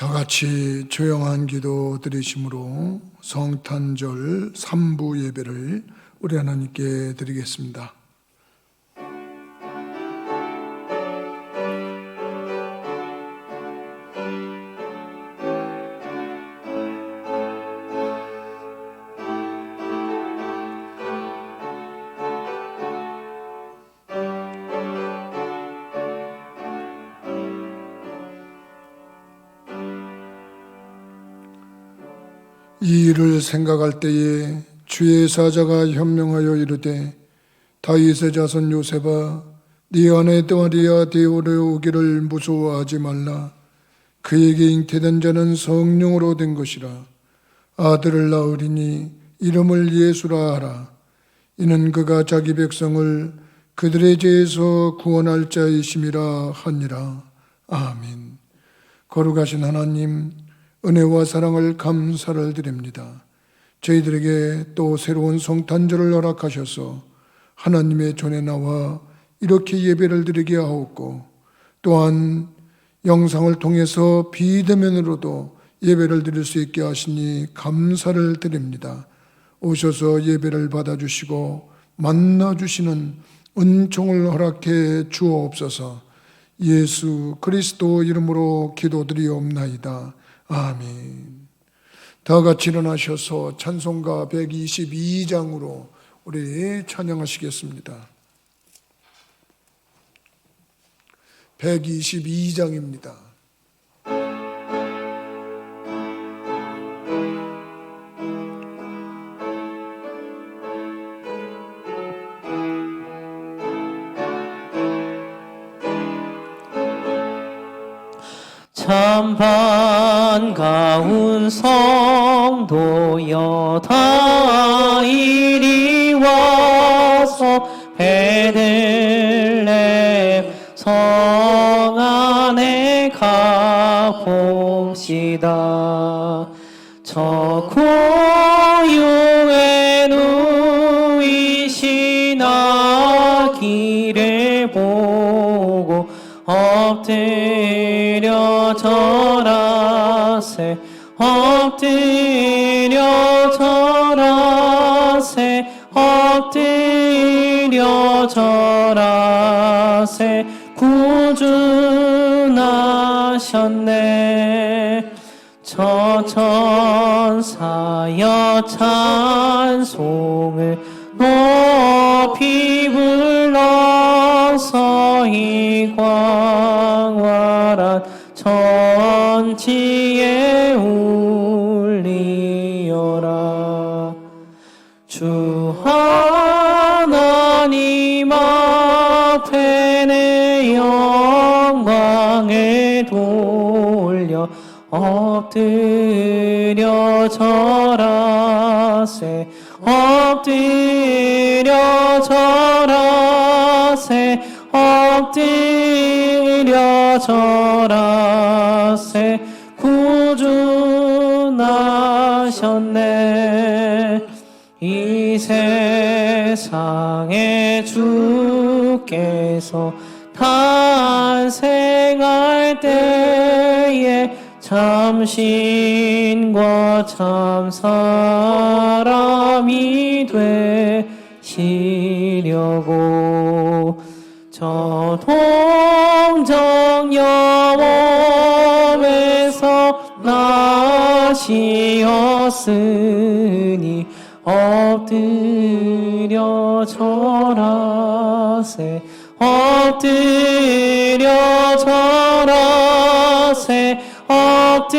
다 같이 조용한 기도 드리심으로 성탄절 3부 예배를 우리 하나님께 드리겠습니다. 이 일을 생각할 때에 주의 사자가 현명하여 이르되 다윗의 자손 요셉아 네 아내 마리아 데려오기를 무서워하지 말라. 그에게 잉태된 자는 성령으로 된 것이라. 아들을 낳으리니 이름을 예수라 하라. 이는 그가 자기 백성을 그들의 죄에서 구원할 자이심이라 하니라. 아멘. 거룩하신 하나님, 은혜와 사랑을 감사를 드립니다. 저희들에게 또 새로운 성탄절을 허락하셔서 하나님의 전에 나와 이렇게 예배를 드리게 하옵고, 또한 영상을 통해서 비대면으로도 예배를 드릴 수 있게 하시니 감사를 드립니다. 오셔서 예배를 받아주시고 만나주시는 은총을 허락해 주옵소서. 예수 그리스도 이름으로 기도드리옵나이다. 아멘. 다 같이 일어나셔서 찬송가 122장으로 우리 찬양하시겠습니다. 122장입니다. 참 반가운 성도여 다 이리 와서 베들레헴 성 안에 가봅시다. 저 고요에 누이신 아기를 보고 엎드려 절하세 엎드려 절하세 엎드려 절하세 구주나셨네. 저 천사여 찬송을 높이 불러서 이 광활한 천지에 울리어라. 주 하나님 앞에 내 영광을 돌려 엎드려 절하세 엎드려 절하세 엎드려 절하세 구주 나셨네. 이 세상에 주께서 탄생할 때에 참신과 참사람이 되시려고 저 동정 영험에서 나시었으니 엎드려 절하세 엎드려 절하세 엎드려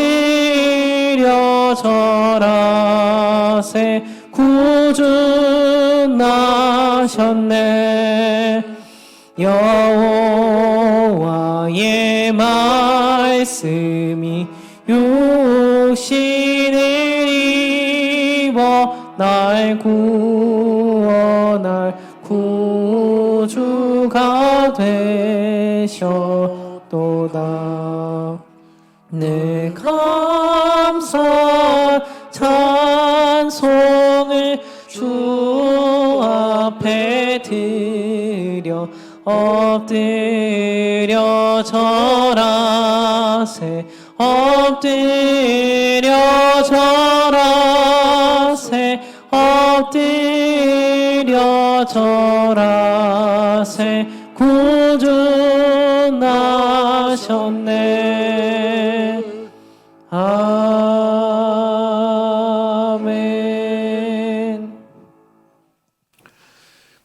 절하세 구주 나셨네. 여호와의 말씀이 육신을 입어 날 구원할 구주가 되셨도다. 내 감사 찬송을 주 앞에 드려 엎드려 절하세 엎드려 절하세 엎드려 절하세 구주 나셨네. 아멘.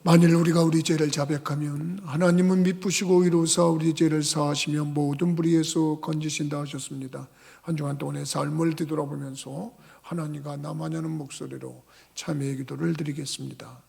만일 우리가 우리 죄를 자백하면 하나님은 미쁘시고 의로우사 우리 죄를 사하시며 모든 불의에서 건지신다 하셨습니다. 한 주간 동안의 삶을 뒤돌아보면서 하나님과 나만 하는 목소리로 참회의 기도를 드리겠습니다.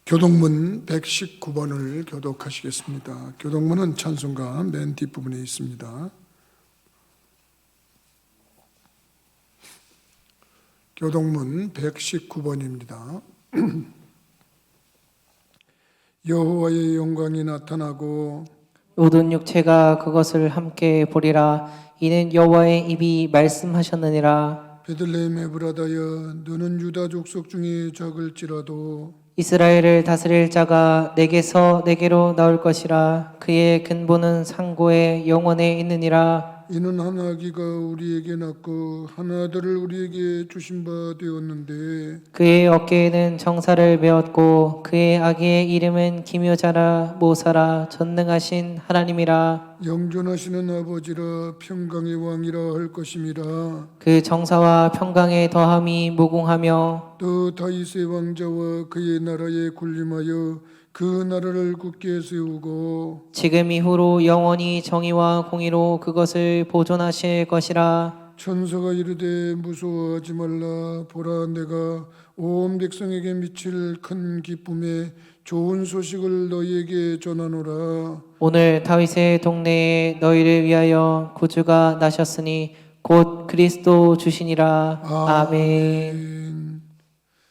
교동문 119번을 교독하시겠습니다. 교동문은 찬송가 맨 뒷부분에 있습니다. 교동문 119번입니다. 여호와의 영광이 나타나고 모든 육체가 그것을 함께 보리라. 이는 여호와의 입이 말씀하셨느니라. 베들레헴 에브라다여 너는 유다 족속 중에 작을지라도 이스라엘을 다스릴 자가 내게서 내게로 나올 것이라. 그의 근본은 상고의 영원에 있느니라. 이는 한 아기가 우리에게 낳고 한 아들을 우리에게 주신 바 되었는데 그의 어깨에는 정사를 메었고 그의 아기의 이름은 기묘자라 모사라 전능하신 하나님이라. 영존하시는 아버지라 평강의 왕이라 할 것임이라. 그 정사와 평강의 더함이 무궁하며 또 다윗의 왕자와 그의 나라에 군림하여 그 나라를 굳게 세우고 지금 이후로 영원히 정의와 공의로 그것을 보존하실 것이라. 천사가 이르되 무서워하지 말라. 보라 내가 온 백성에게 미칠 큰 기쁨에 좋은 소식을 너희에게 전하노라. 오늘 다윗의 동네에 너희를 위하여 구주가 나셨으니 곧 그리스도 주시니라. 아멘.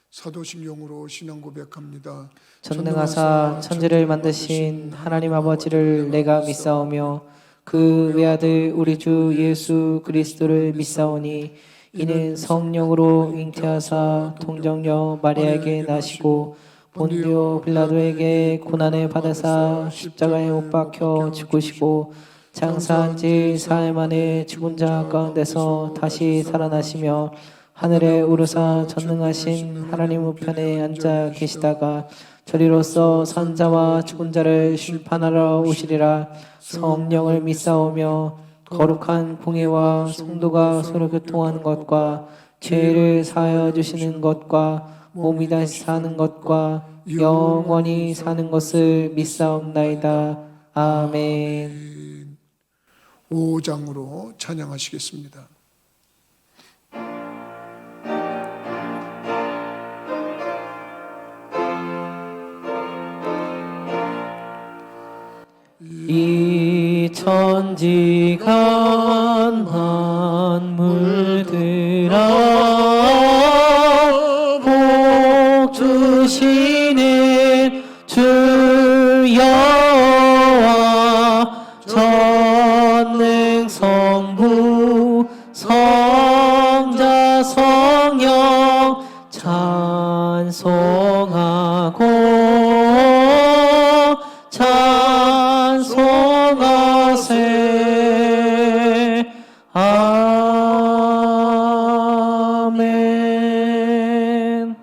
사도신경으로 신앙 고백합니다. 전능하사 천지를 만드신 하나님 아버지를 내가 믿사오며 그 외아들 우리 주 예수 그리스도를 믿사오니 이는 성령으로 잉태하사 동정녀 마리아에게 나시고 본디오 빌라도에게 고난을 받으사 십자가에 못 박혀 죽으시고 장사한 지 사흘 만에 죽은 자 가운데서 다시 살아나시며 하늘에 오르사 전능하신 하나님 우편에 앉아 계시다가 저리로서 산자와 죽은 자를 심판하러 오시리라. 성령을 믿사오며 거룩한 공예와 성도가 서로 교통하는 것과 죄를 사하여 주시는 것과 몸이 다시 사는 것과 영원히 사는 것을 믿사옵나이다. 아멘. 5장으로 찬양하시겠습니다. 이 천지간 만물들아 복 주시는 주 여호와 전능 성부 성자 성령 찬송하고 찬송하세. 아멘.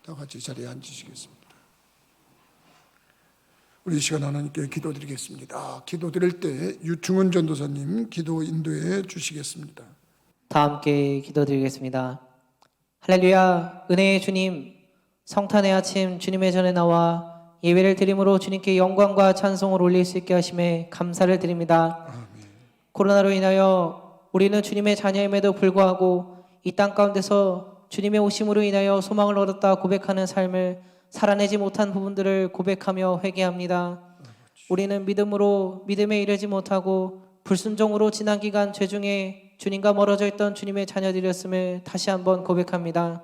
다 같이 자리에 앉으시겠습니다. 우리 이 시간 하나님께 기도드리겠습니다. 기도드릴 때 유충은 전도사님 기도 인도해 주시겠습니다. 다 함께 기도드리겠습니다. 할렐루야. 은혜의 주님, 성탄의 아침 주님의 전에 나와 예배를 드림으로 주님께 영광과 찬송을 올릴 수 있게 하심에 감사를 드립니다. 코로나로 인하여 우리는 주님의 자녀임에도 불구하고 이 땅 가운데서 주님의 오심으로 인하여 소망을 얻었다 고백하는 삶을 살아내지 못한 부분들을 고백하며 회개합니다. 우리는 믿음으로 믿음에 이르지 못하고 불순종으로 지난 기간 죄중에 주님과 멀어져 있던 주님의 자녀들이었음을 다시 한번 고백합니다.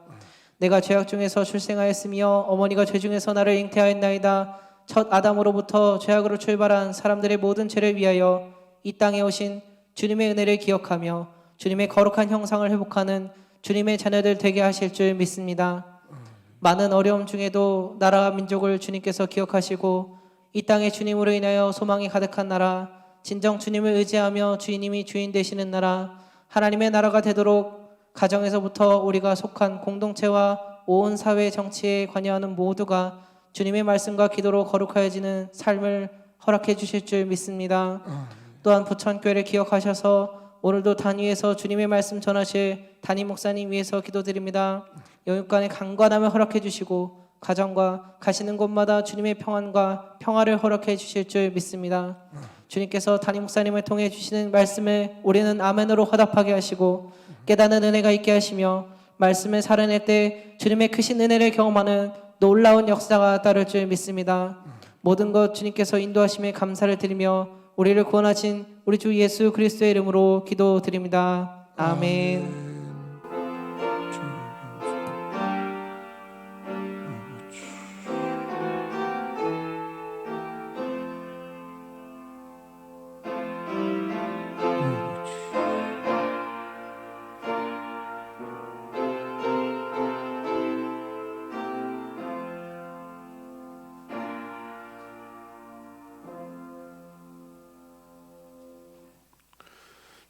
내가 죄악 중에서 출생하였으며 어머니가 죄 중에서 나를 잉태하였나이다. 첫 아담으로부터 죄악으로 출발한 사람들의 모든 죄를 위하여 이 땅에 오신 주님의 은혜를 기억하며 주님의 거룩한 형상을 회복하는 주님의 자녀들 되게 하실 줄 믿습니다. 많은 어려움 중에도 나라와 민족을 주님께서 기억하시고 이 땅에 주님으로 인하여 소망이 가득한 나라, 진정 주님을 의지하며 주님이 주인 되시는 나라, 하나님의 나라가 되도록 가정에서부터 우리가 속한 공동체와 온 사회 정치에 관여하는 모두가 주님의 말씀과 기도로 거룩하여지는 삶을 허락해 주실 줄 믿습니다. 또한 부천교회를 기억하셔서 오늘도 단위에서 주님의 말씀 전하실 담임 목사님 위해서 기도드립니다. 영육간의 강건함을 허락해 주시고 가정과 가시는 곳마다 주님의 평안과 평화를 허락해 주실 줄 믿습니다. 주님께서 담임 목사님을 통해 주시는 말씀을 우리는 아멘으로 화답하게 하시고 깨닫는 은혜가 있게 하시며 말씀을 살아낼 때 주님의 크신 은혜를 경험하는 놀라운 역사가 따를 줄 믿습니다. 모든 것 주님께서 인도하심에 감사를 드리며 우리를 구원하신 우리 주 예수 그리스도의 이름으로 기도드립니다. 아멘.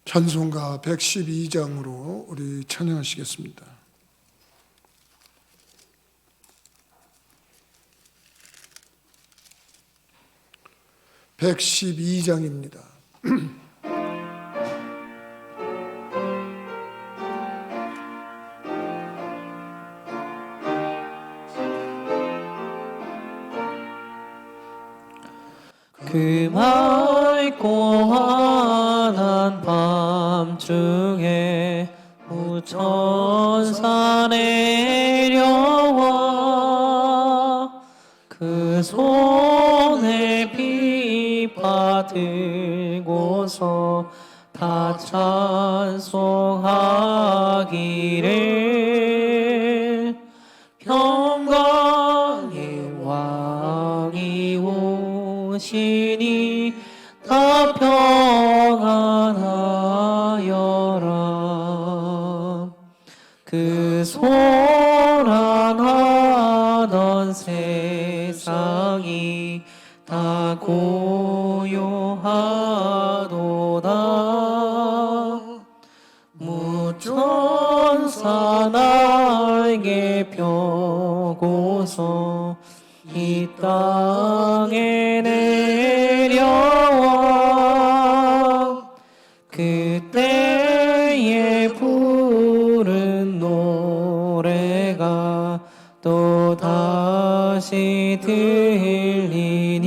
찬송가 112장으로 우리 찬양하시겠습니다. 112장입니다. 그 맑고 환한 밤중에 우천사 내려와 그 손에 비파 들고서 다 찬송하기를 평강의 왕이 오시니 다 평안하여라. 그 소란하던 세상이 다 고요하도다. 무천사 날개 펴고서 이 땅에 내려와 그때에 부른 노래가 또 다시 들리니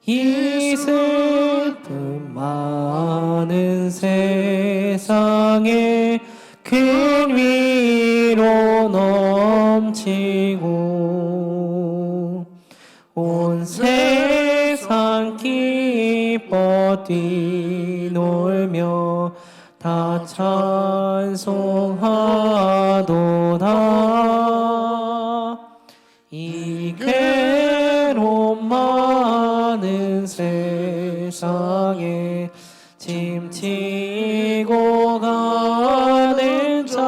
이 슬픔 많은 세상에 큰 위로 넘치고 온 세상 기뻐 뛰놀며 다 찬송하도다. 이 괴로움 많은 세상에 짐지고 가는 자,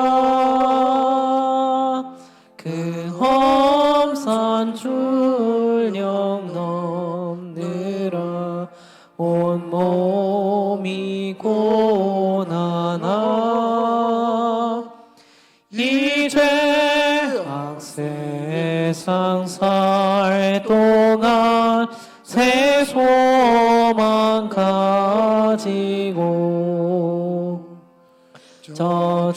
그 험산 출령 넘느라 온 몸이 고난하. 이 죄악 세상 살 동안 새 소망 가지고 저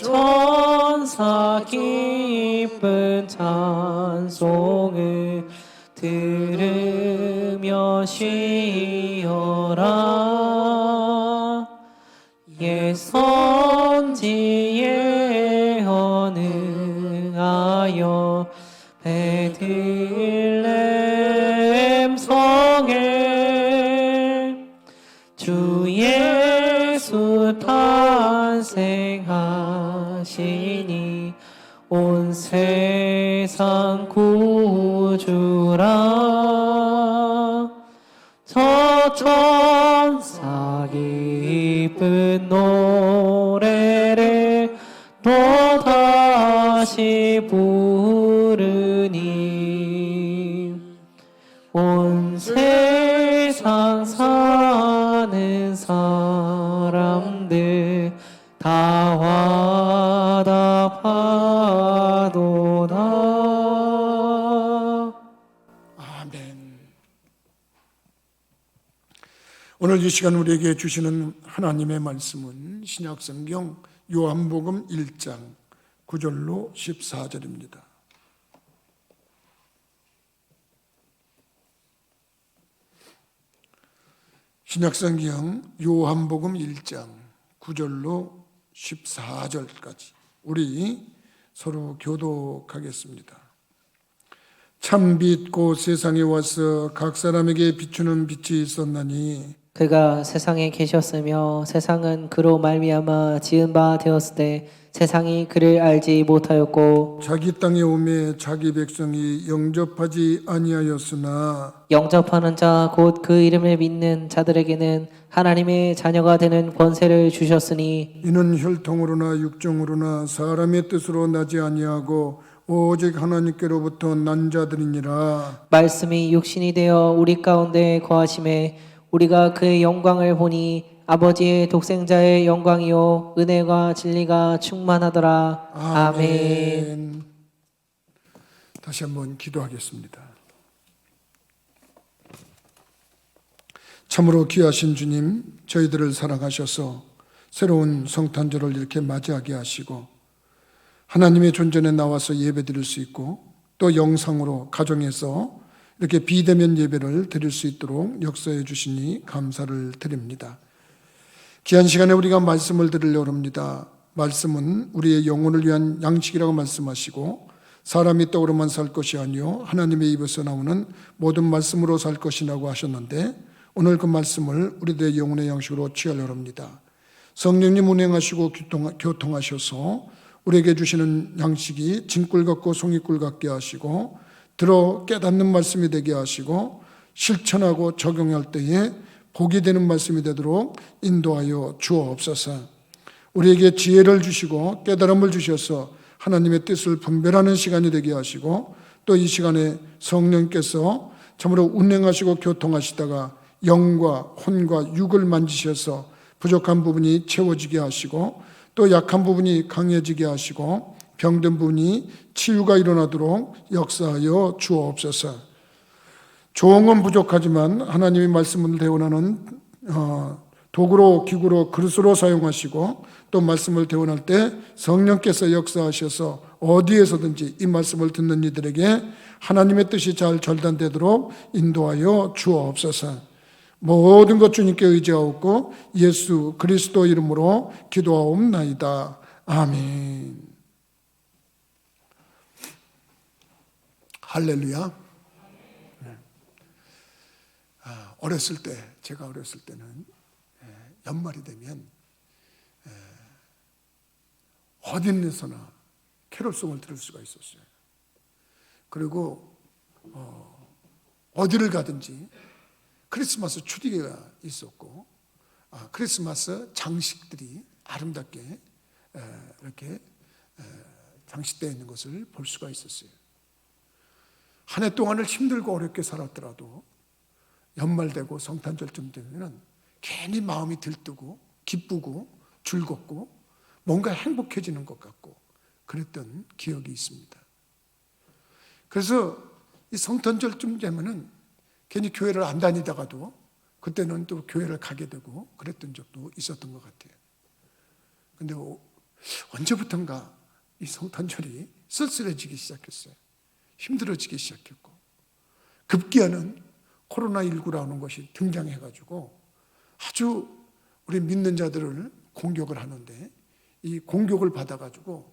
감사 기쁜 찬송을 들으며 쉬어라. 옛 선지에 헌응하여 베들레헴 성에 주 예수 탄생하시니 온 세상 구주라. 저 천사 기쁜 노래를 또다시 부르니 온 세상 사는 사람들 다 화답하도다. 아멘. 오늘 이 시간 우리에게 주시는 하나님의 말씀은 신약성경 요한복음 1장 9절로 14절입니다. 신약성경 요한복음 1장 9절로 14절까지 우리 서로 교독하겠습니다. 참빛 곧 세상에 와서 각 사람에게 비추는 빛이 있었나니 그가 세상에 계셨으며 세상은 그로 말미암아 지은 바 되었을 때 세상이 그를 알지 못하였고 자기 땅에 오매 자기 백성이 영접하지 아니하였으나 영접하는 자 곧 그 이름을 믿는 자들에게는 하나님의 자녀가 되는 권세를 주셨으니 이는 혈통으로나 육정으로나 사람의 뜻으로 나지 아니하고 오직 하나님께로부터 난 자들이니라. 말씀이 육신이 되어 우리 가운데 거하심에 우리가 그의 영광을 보니 아버지의 독생자의 영광이요 은혜와 진리가 충만하더라. 아멘. 다시 한번 기도하겠습니다. 참으로 귀하신 주님, 저희들을 사랑하셔서 새로운 성탄절을 이렇게 맞이하게 하시고 하나님의 존전에 나와서 예배드릴 수 있고 또 영상으로 가정에서 이렇게 비대면 예배를 드릴 수 있도록 역사해 주시니 감사를 드립니다. 귀한 시간에 우리가 말씀을 들으려고 합니다. 말씀은 우리의 영혼을 위한 양식이라고 말씀하시고 사람이 떡으로만 살 것이 아니요 하나님의 입에서 나오는 모든 말씀으로 살 것이라고 하셨는데 오늘 그 말씀을 우리들의 영혼의 양식으로 취하려고 합니다. 성령님 운행하시고 교통하셔서 우리에게 주시는 양식이 진꿀 같고 송이꿀 같게 하시고 들어 깨닫는 말씀이 되게 하시고 실천하고 적용할 때에 복이 되는 말씀이 되도록 인도하여 주옵소서. 우리에게 지혜를 주시고 깨달음을 주셔서 하나님의 뜻을 분별하는 시간이 되게 하시고 또 이 시간에 성령께서 참으로 운행하시고 교통하시다가 영과 혼과 육을 만지셔서 부족한 부분이 채워지게 하시고 또 약한 부분이 강해지게 하시고 병든 부분이 치유가 일어나도록 역사하여 주옵소서. 조언은 부족하지만 하나님의 말씀을 대원하는 도구로 기구로 그릇으로 사용하시고 또 말씀을 대원할 때 성령께서 역사하셔서 어디에서든지 이 말씀을 듣는 이들에게 하나님의 뜻이 잘 절단되도록 인도하여 주옵소서. 모든 것 주님께 의지하옵고 예수 그리스도 이름으로 기도하옵나이다. 아멘. 할렐루야. 어렸을 때, 제가 어렸을 때는 연말이 되면 어딘데서나 캐롤송을 들을 수가 있었어요. 그리고 어디를 가든지 크리스마스 추리가 있었고 크리스마스 장식들이 아름답게 이렇게 장식되어 있는 것을 볼 수가 있었어요. 한 해 동안을 힘들고 어렵게 살았더라도 연말 되고 성탄절쯤 되면 괜히 마음이 들뜨고 기쁘고 즐겁고 뭔가 행복해지는 것 같고 그랬던 기억이 있습니다. 그래서 이 성탄절쯤 되면은 괜히 교회를 안 다니다가도 그때는 또 교회를 가게 되고 그랬던 적도 있었던 것 같아요. 근데 언제부턴가 이 성탄절이 쓸쓸해지기 시작했어요. 힘들어지기 시작했고, 급기야는 코로나19라는 것이 등장해가지고 아주 우리 믿는 자들을 공격을 하는데, 이 공격을 받아가지고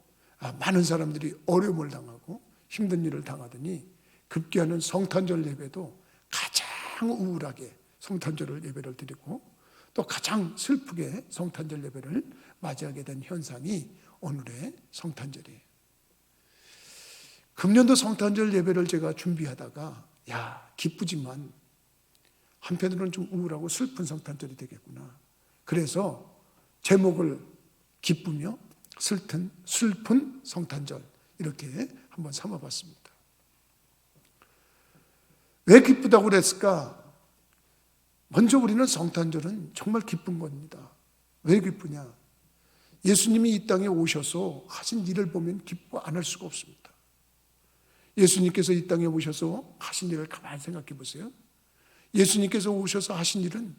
많은 사람들이 어려움을 당하고 힘든 일을 당하더니 급기야는 성탄절 예배도 가장 우울하게 성탄절 예배를 드리고 또 가장 슬프게 성탄절 예배를 맞이하게 된 현상이 오늘의 성탄절이에요. 금년도 성탄절 예배를 제가 준비하다가 기쁘지만 한편으로는 좀 우울하고 슬픈 성탄절이 되겠구나. 그래서 제목을 기쁘며 슬픈 성탄절 이렇게 한번 삼아봤습니다. 왜 기쁘다고 그랬을까? 먼저 우리는 성탄절은 정말 기쁜 겁니다. 왜 기쁘냐? 예수님이 이 땅에 오셔서 하신 일을 보면 기뻐 안 할 수가 없습니다. 예수님께서 이 땅에 오셔서 하신 일을 가만히 생각해 보세요. 예수님께서 오셔서 하신 일은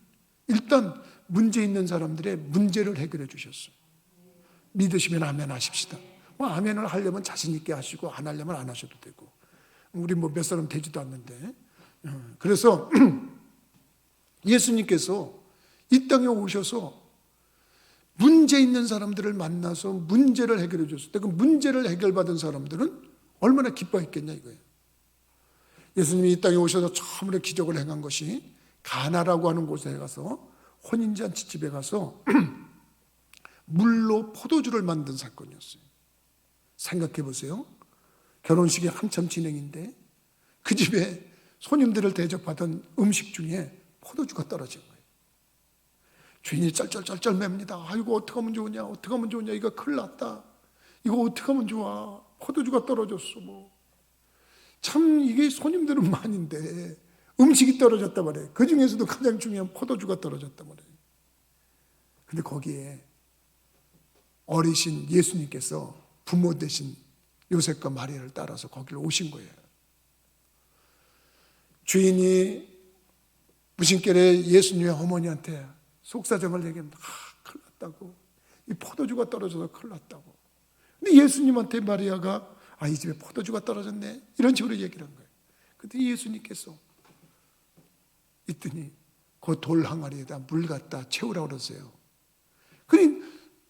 일단 문제 있는 사람들의 문제를 해결해 주셨어요. 믿으시면 아멘 하십시다. 아멘을 하려면 자신 있게 하시고 안 하려면 안 하셔도 되고, 우리 몇 사람 되지도 않는데. 그래서 예수님께서 이 땅에 오셔서 문제 있는 사람들을 만나서 문제를 해결해 줬을 때 그 문제를 해결받은 사람들은 얼마나 기뻐했겠냐 이거예요. 예수님이 이 땅에 오셔서 처음으로 기적을 행한 것이 가나라고 하는 곳에 가서 혼인잔치집에 가서 물로 포도주를 만든 사건이었어요. 생각해 보세요. 결혼식이 한참 진행인데 그 집에 손님들을 대접하던 음식 중에 포도주가 떨어진 거예요. 주인이 쩔쩔쩔쩔 맵니다. 아이고 어떻게 하면 좋으냐, 어떻게 하면 좋으냐, 이거 큰일 났다, 이거 어떻게 하면 좋아, 포도주가 떨어졌어. 참 이게 손님들은 많은데 음식이 떨어졌단 말이에요. 그 중에서도 가장 중요한 포도주가 떨어졌단 말이에요. 근데 거기에 어리신 예수님께서 부모 되신 요셉과 마리아를 따라서 거기를 오신 거예요. 주인이 무심결에 예수님의 어머니한테 속사정을 얘기합니다. 큰일 났다고, 이 포도주가 떨어져서 큰일 났다고. 근데 예수님한테 마리아가 이 집에 포도주가 떨어졌네 이런 식으로 얘기를 한 거예요. 근데 예수님께서 있더니 그 돌 항아리에다 물 갖다 채우라고 그러세요. 그러니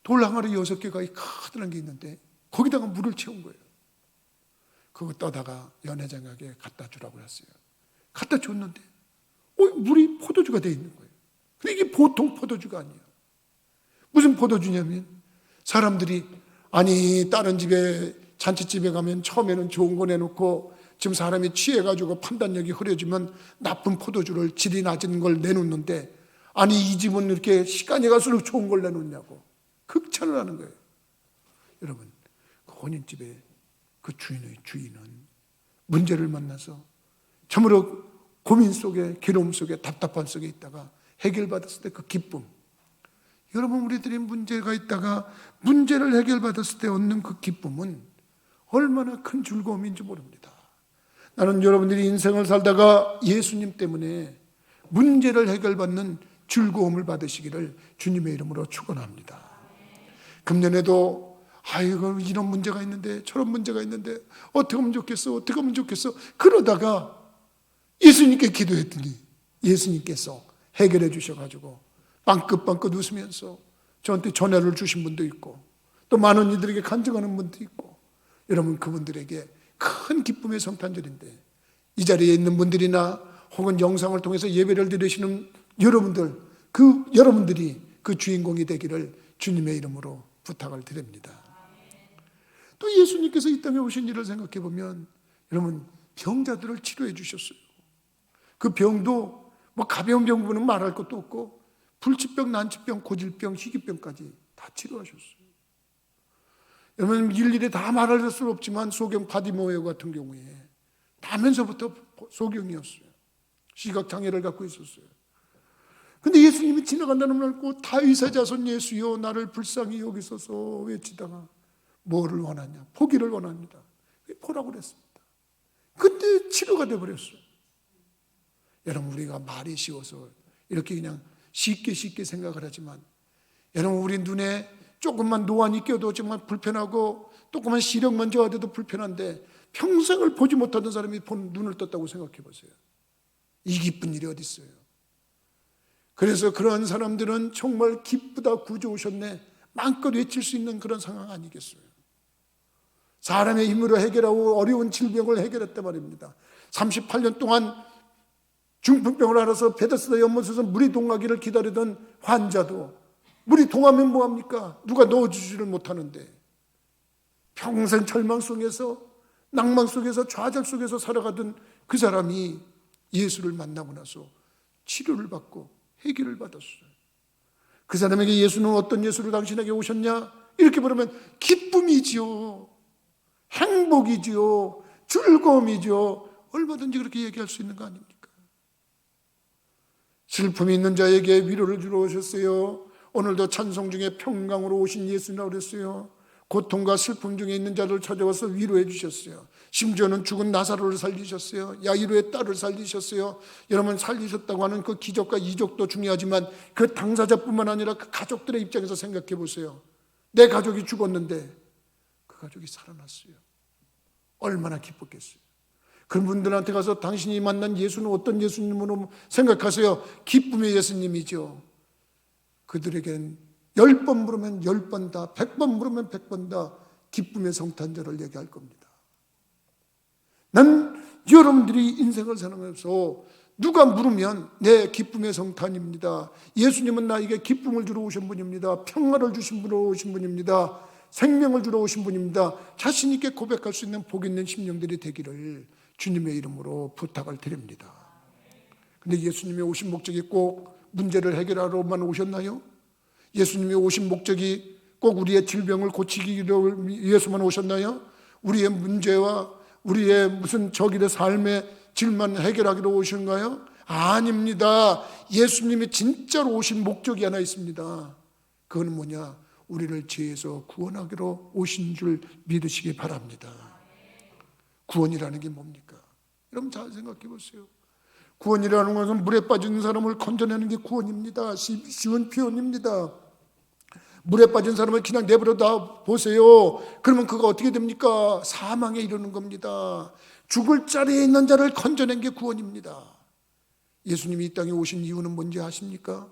돌 항아리 6개가 커다란 게 있는데 거기다가 물을 채운 거예요. 그거 떠다가 연회장에게 갖다 주라고 했어요. 갖다 줬는데 물이 포도주가 되어 있는 거예요. 근데 이게 보통 포도주가 아니에요. 무슨 포도주냐면 사람들이 다른 집에 잔치집에 가면 처음에는 좋은 거 내놓고 지금 사람이 취해가지고 판단력이 흐려지면 나쁜 포도주를 질이 낮은 걸 내놓는데 이 집은 이렇게 시간이 갈수록 좋은 걸 내놓냐고 극찬을 하는 거예요. 여러분, 그 혼인집에 그 주인은 문제를 만나서 참으로 고민 속에, 괴로움 속에, 답답한 속에 있다가 해결받았을 때 그 기쁨. 여러분, 우리들이 문제가 있다가 문제를 해결받았을 때 얻는 그 기쁨은 얼마나 큰 즐거움인지 모릅니다. 나는 여러분들이 인생을 살다가 예수님 때문에 문제를 해결받는 즐거움을 받으시기를 주님의 이름으로 축원합니다. 금년에도 이런 문제가 있는데 저런 문제가 있는데 어떻게 하면 좋겠어 그러다가 예수님께 기도했더니 예수님께서 해결해 주셔가지고 빵긋빵긋 웃으면서 저한테 전화를 주신 분도 있고 또 많은 이들에게 간증하는 분도 있고, 여러분 그분들에게 큰 기쁨의 성탄절인데 이 자리에 있는 분들이나 혹은 영상을 통해서 예배를 드리시는 여러분들이 그 주인공이 되기를 주님의 이름으로 부탁을 드립니다. 또 예수님께서 이 땅에 오신 일을 생각해 보면 여러분 병자들을 치료해 주셨어요. 그 병도 가벼운 병부는 말할 것도 없고 불치병, 난치병, 고질병, 희귀병까지 다 치료하셨어요. 여러분 일일이 다 말할 수 없지만 소경 바디모에오 같은 경우에 나면서부터 소경이었어요. 시각장애를 갖고 있었어요. 근데 예수님이 지나간다는 말 알고 다윗의 자손 예수여 나를 불쌍히 여기소서 외치다가 뭐를 원하냐? 포기를 원합니다. 포라고 그랬습니다. 근데 치료가 돼버렸어요. 여러분 우리가 말이 쉬워서 이렇게 그냥 쉽게 생각을 하지만 여러분 우리 눈에 조금만 노안이 껴도 정말 불편하고 조금만 시력만 저하돼도 불편한데 평생을 보지 못하던 사람이 눈을 떴다고 생각해 보세요. 이 기쁜 일이 어디 있어요? 그래서 그러한 사람들은 정말 기쁘다 구주 오셨네 마음껏 외칠 수 있는 그런 상황 아니겠어요? 사람의 힘으로 해결하고 어려운 질병을 해결했단 말입니다. 38년 동안 중풍병을 앓아서 베데스다 연못에서 물이 동하기를 기다리던 환자도 물이 동하면 뭐합니까? 누가 넣어주지를 못하는데 평생 절망 속에서 낭만 속에서 좌절 속에서 살아가던 그 사람이 예수를 만나고 나서 치료를 받고 해결을 받았어요. 그 사람에게 예수는 어떤 예수로 당신에게 오셨냐? 이렇게 물으면 기쁨이지요, 행복이지요, 즐거움이지요. 얼마든지 그렇게 얘기할 수 있는 거 아닙니까? 슬픔이 있는 자에게 위로를 주러 오셨어요. 오늘도 찬송 중에 평강으로 오신 예수라고 그랬어요. 고통과 슬픔 중에 있는 자를 찾아와서 위로해 주셨어요. 심지어는 죽은 나사로를 살리셨어요. 야이로의 딸을 살리셨어요. 여러분, 살리셨다고 하는 그 기적과 이적도 중요하지만 그 당사자뿐만 아니라 그 가족들의 입장에서 생각해 보세요. 내 가족이 죽었는데 그 가족이 살아났어요. 얼마나 기뻤겠어요. 그런 분들한테 가서 당신이 만난 예수는 어떤 예수님으로 생각하세요? 기쁨의 예수님이죠. 그들에겐 10번 부르면 10번 다, 100번 부르면 100번 다 기쁨의 성탄절을 얘기할 겁니다. 난 여러분들이 인생을 살아가면서 누가 물으면 내 기쁨의 성탄입니다. 예수님은 나에게 기쁨을 주러 오신 분입니다. 평화를 주러 오신 분입니다. 생명을 주러 오신 분입니다. 자신 있게 고백할 수 있는 복 있는 심령들이 되기를 주님의 이름으로 부탁을 드립니다. 근데 예수님이 오신 목적이 꼭 문제를 해결하러만 오셨나요? 예수님이 오신 목적이 꼭 우리의 질병을 고치기 위해서만 오셨나요? 우리의 문제와 우리의 무슨 저기의 삶의 질만 해결하기로 오신가요? 아닙니다. 예수님이 진짜로 오신 목적이 하나 있습니다. 그건 뭐냐? 우리를 죄에서 구원하기로 오신 줄 믿으시기 바랍니다. 구원이라는 게 뭡니까? 여러분 잘 생각해 보세요. 구원이라는 것은 물에 빠진 사람을 건져내는 게 구원입니다. 쉬운 표현입니다. 물에 빠진 사람을 그냥 내버려다 보세요. 그러면 그가 어떻게 됩니까? 사망에 이르는 겁니다. 죽을 자리에 있는 자를 건져낸 게 구원입니다. 예수님이 이 땅에 오신 이유는 뭔지 아십니까?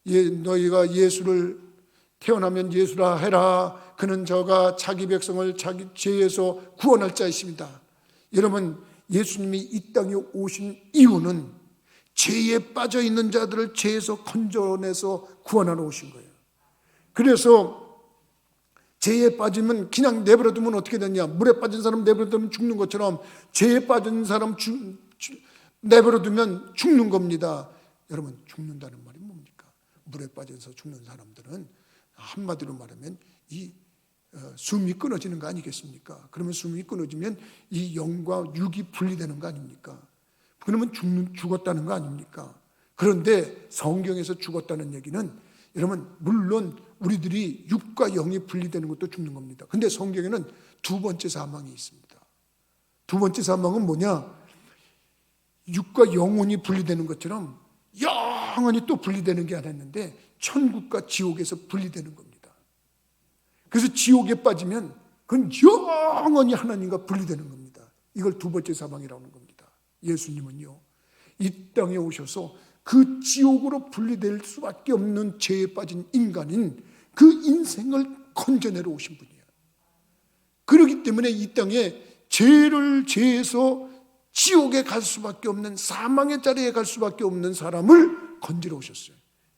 너희가 예수를 태어나면 예수라 해라. 그는 저가 자기 백성을 자기 죄에서 구원할 자이십니다. 여러분, 예수님이 이 땅에 오신 이유는 죄에 빠져 있는 자들을 죄에서 건져내서 구원하러 오신 거예요. 그래서 죄에 빠지면 그냥 내버려두면 어떻게 되냐? 물에 빠진 사람 내버려두면 죽는 것처럼 죄에 빠진 사람 내버려두면 죽는 겁니다. 여러분, 죽는다는 말이 뭡니까? 물에 빠져서 죽는 사람들은 한마디로 말하면 숨이 끊어지는 거 아니겠습니까? 그러면 숨이 끊어지면 이 영과 육이 분리되는 거 아닙니까? 그러면 죽었다는 거 아닙니까? 그런데 성경에서 죽었다는 얘기는 여러분, 물론 우리들이 육과 영이 분리되는 것도 죽는 겁니다. 근데 성경에는 두 번째 사망이 있습니다. 두 번째 사망은 뭐냐? 육과 영혼이 분리되는 것처럼 영원히 또 분리되는 게 아니었는데 천국과 지옥에서 분리되는 겁니다. 그래서 지옥에 빠지면 그건 영원히 하나님과 분리되는 겁니다. 이걸 두 번째 사망이라고 하는 겁니다. 예수님은요, 이 땅에 오셔서 그 지옥으로 분리될 수밖에 없는 죄에 빠진 인간인 그 인생을 건져내러 오신 분이에요. 그렇기 때문에 이 땅에 죄에서 지옥에 갈 수밖에 없는, 사망의 자리에 갈 수밖에 없는 사람을 건지러 오셨어요.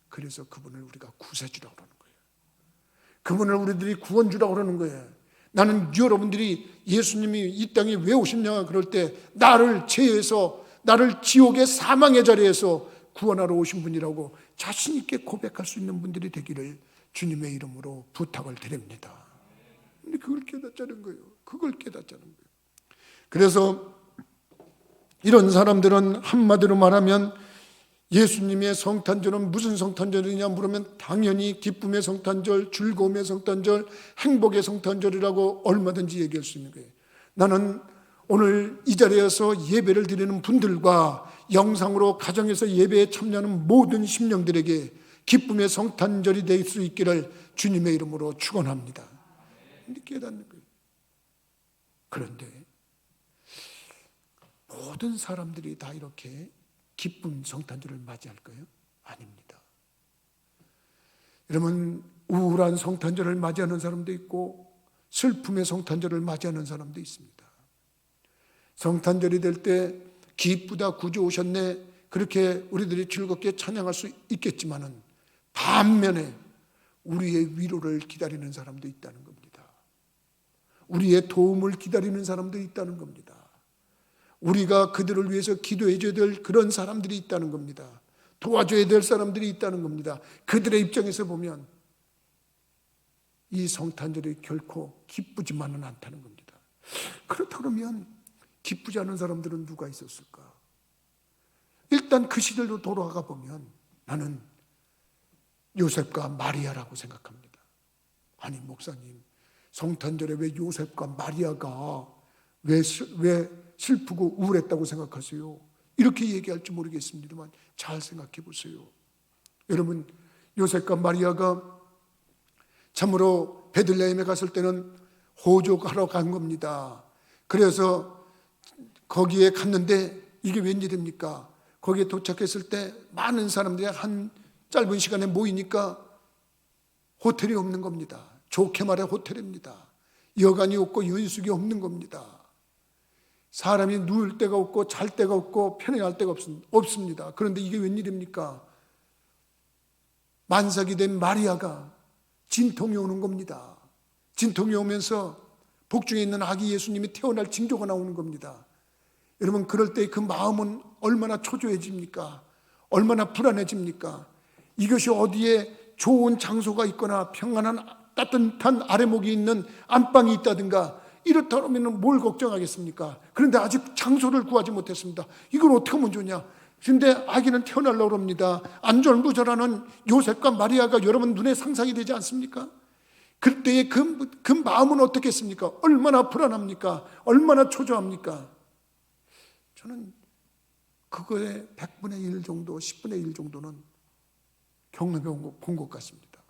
그래서 그분을 우리가 구세주라고 하는 거예요. 그분을 우리들이 구원주라고 하는 거예요. 나는 여러분들이 예수님이 이 땅에 왜 오셨냐 그럴 때 나를 죄에서, 나를 지옥의 사망의 자리에서 구원하러 오신 분이라고 자신 있게 고백할 수 있는 분들이 되기를 주님의 이름으로 부탁을 드립니다. 근데 그걸 깨닫자는 거예요. 그걸 깨닫자는 거예요. 그래서 이런 사람들은 한마디로 말하면 예수님의 성탄절은 무슨 성탄절이냐 물으면 당연히 기쁨의 성탄절, 즐거움의 성탄절, 행복의 성탄절이라고 얼마든지 얘기할 수 있는 거예요. 나는 오늘 이 자리에서 예배를 드리는 분들과 영상으로 가정에서 예배에 참여하는 모든 심령들에게 기쁨의 성탄절이 될 수 있기를 주님의 이름으로 축원합니다. 깨닫는 거예요. 그런데 모든 사람들이 다 이렇게 기쁜 성탄절을 맞이할까요? 아닙니다. 여러분, 우울한 성탄절을 맞이하는 사람도 있고 슬픔의 성탄절을 맞이하는 사람도 있습니다. 성탄절이 될 때 기쁘다 구주 오셨네 그렇게 우리들이 즐겁게 찬양할 수 있겠지만은 반면에 우리의 위로를 기다리는 사람도 있다는 겁니다. 우리의 도움을 기다리는 사람도 있다는 겁니다. 우리가 그들을 위해서 기도해 줘야 될 그런 사람들이 있다는 겁니다. 도와줘야 될 사람들이 있다는 겁니다. 그들의 입장에서 보면 이 성탄절이 결코 기쁘지만은 않다는 겁니다. 그렇다 그러면 기쁘지 않은 사람들은 누가 있었을까? 일단 그 시절로 돌아가 보면 나는 요셉과 마리아라고 생각합니다. 아니 목사님, 성탄절에 왜 요셉과 마리아가 왜 슬프고 우울했다고 생각하세요? 이렇게 얘기할지 모르겠습니다만 잘 생각해 보세요. 여러분, 요셉과 마리아가 참으로 베들레헴에 갔을 때는 호족하러 간 겁니다. 그래서 거기에 갔는데 이게 웬일입니까? 거기에 도착했을 때 많은 사람들이 한 짧은 시간에 모이니까 호텔이 없는 겁니다. 좋게 말해 호텔입니다. 여관이 없고 연숙이 없는 겁니다. 사람이 누울 데가 없고 잘 데가 없고 편해할 데가 없습니다. 그런데 이게 웬일입니까? 만삭이 된 마리아가 진통이 오는 겁니다. 진통이 오면서 복중에 있는 아기 예수님이 태어날 징조가 나오는 겁니다. 여러분, 그럴 때 그 마음은 얼마나 초조해집니까? 얼마나 불안해집니까? 이것이 어디에 좋은 장소가 있거나 평안한 따뜻한 아래목이 있는 안방이 있다든가 이렇다면 뭘 걱정하겠습니까? 그런데 아직 장소를 구하지 못했습니다. 이걸 어떻게 하면 좋냐? 그런데 아기는 태어나려고 합니다. 안절부절하는 요셉과 마리아가 여러분 눈에 상상이 되지 않습니까? 그때의 그 마음은 어떻겠습니까? 얼마나 불안합니까? 얼마나 초조합니까? 저는 그거의 100분의 1 정도, 10분의 1 정도는 경험해 본 것 같습니다.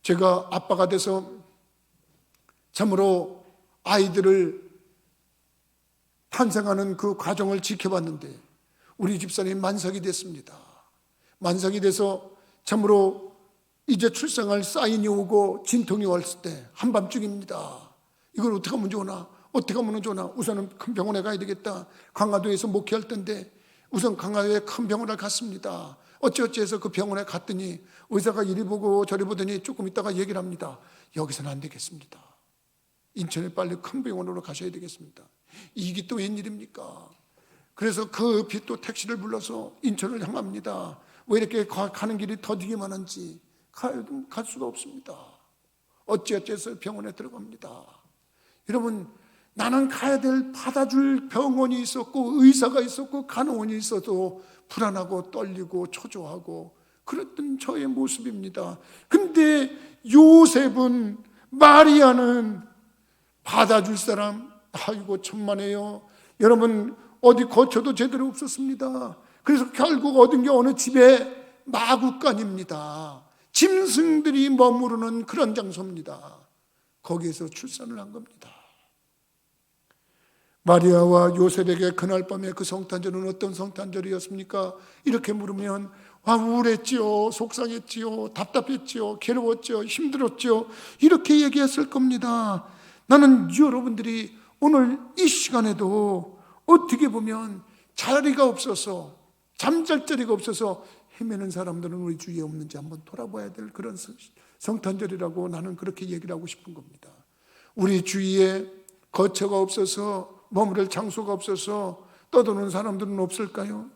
제가 아빠가 돼서 참으로 아이들을 탄생하는 그 과정을 지켜봤는데 우리 집사님 만삭이 됐습니다. 만삭이 돼서 참으로 이제 출생할 사인이 오고 진통이 왔을 때 한밤중입니다. 이걸 어떻게 하면 좋으나? 어떻게 하면 좋으나? 우선은 큰 병원에 가야 되겠다. 강화도에서 목회할 텐데 우선 강화도에 큰 병원을 갔습니다. 어찌어찌해서 그 병원에 갔더니 의사가 이리 보고 저리 보더니 조금 있다가 얘기를 합니다. 여기서는 안 되겠습니다. 인천에 빨리 큰 병원으로 가셔야 되겠습니다. 이게 또 웬일입니까? 그래서 그 또 택시를 불러서 인천을 향합니다. 왜 이렇게 가는 길이 더디기만 한지 갈 수가 없습니다. 어찌어찌해서 병원에 들어갑니다. 여러분, 나는 가야 될 받아줄 병원이 있었고 의사가 있었고 간호원이 있어도 불안하고 떨리고 초조하고 그랬던 저의 모습입니다. 근데 요셉은, 마리아는 받아줄 사람, 아이고 천만에요. 여러분, 어디 거처도 제대로 없었습니다. 그래서 결국 얻은 게 어느 집에 마구간입니다. 짐승들이 머무르는 그런 장소입니다. 거기에서 출산을 한 겁니다. 마리아와 요셉에게 그날 밤에 그 성탄절은 어떤 성탄절이었습니까? 이렇게 물으면 우울했지요, 속상했지요, 답답했지요, 괴로웠지요, 힘들었지요, 이렇게 얘기했을 겁니다. 나는 여러분들이 오늘 이 시간에도 어떻게 보면 자리가 없어서, 잠잘 자리가 없어서 헤매는 사람들은 우리 주위에 없는지 한번 돌아봐야 될 그런 성탄절이라고 나는 그렇게 얘기를 하고 싶은 겁니다. 우리 주위에 거처가 없어서, 머무를 장소가 없어서 떠도는 사람들은 없을까요?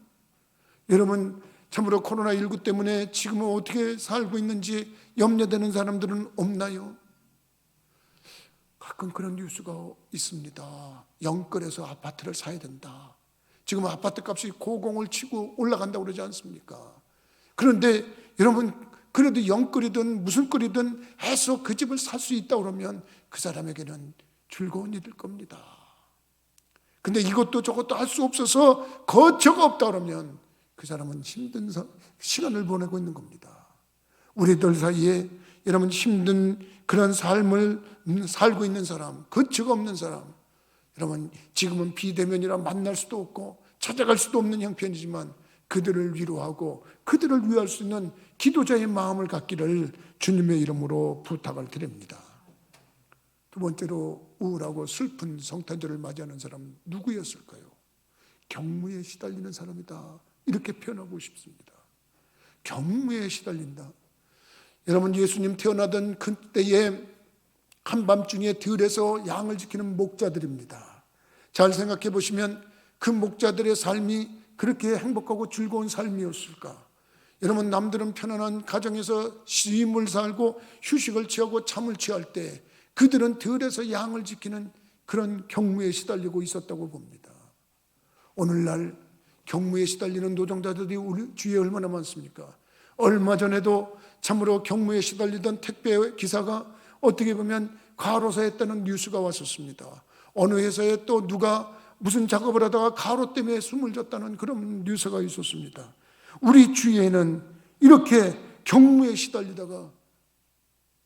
여러분, 참으로 코로나19 때문에 지금은 어떻게 살고 있는지 염려되는 사람들은 없나요? 가끔 그런 뉴스가 있습니다. 영끌에서 아파트를 사야 된다. 지금 아파트 값이 고공을 치고 올라간다고 그러지 않습니까? 그런데 여러분, 그래도 영끌이든 무슨 끌이든 해서 그 집을 살 수 있다 그러면 그 사람에게는 즐거운 일일 겁니다. 근데 이것도 저것도 할 수 없어서 거처가 없다 그러면 그 사람은 힘든 시간을 보내고 있는 겁니다. 우리들 사이에 여러분 힘든 그런 삶을 살고 있는 사람, 거처가 없는 사람, 여러분 지금은 비대면이라 만날 수도 없고 찾아갈 수도 없는 형편이지만 그들을 위로하고 그들을 위할 수 있는 기도자의 마음을 갖기를 주님의 이름으로 부탁을 드립니다. 두 번째로 우울하고 슬픈 성탄절을 맞이하는 사람은 누구였을까요? 경무에 시달리는 사람이다, 이렇게 표현하고 싶습니다. 경무에 시달린다. 여러분 예수님 태어나던 그때에 한밤중에 들에서 양을 지키는 목자들입니다. 잘 생각해 보시면 그 목자들의 삶이 그렇게 행복하고 즐거운 삶이었을까? 여러분 남들은 편안한 가정에서 쉼을 살고 휴식을 취하고 잠을 취할 때 그들은 들에서 양을 지키는 그런 경무에 시달리고 있었다고 봅니다. 오늘날 경무에 시달리는 노동자들이 우리 주위에 얼마나 많습니까? 얼마 전에도 참으로 경무에 시달리던 택배 기사가 어떻게 보면 과로사했다는 뉴스가 왔었습니다. 어느 회사에 또 누가 무슨 작업을 하다가 과로 때문에 숨을 졌다는 그런 뉴스가 있었습니다. 우리 주위에는 이렇게 경무에 시달리다가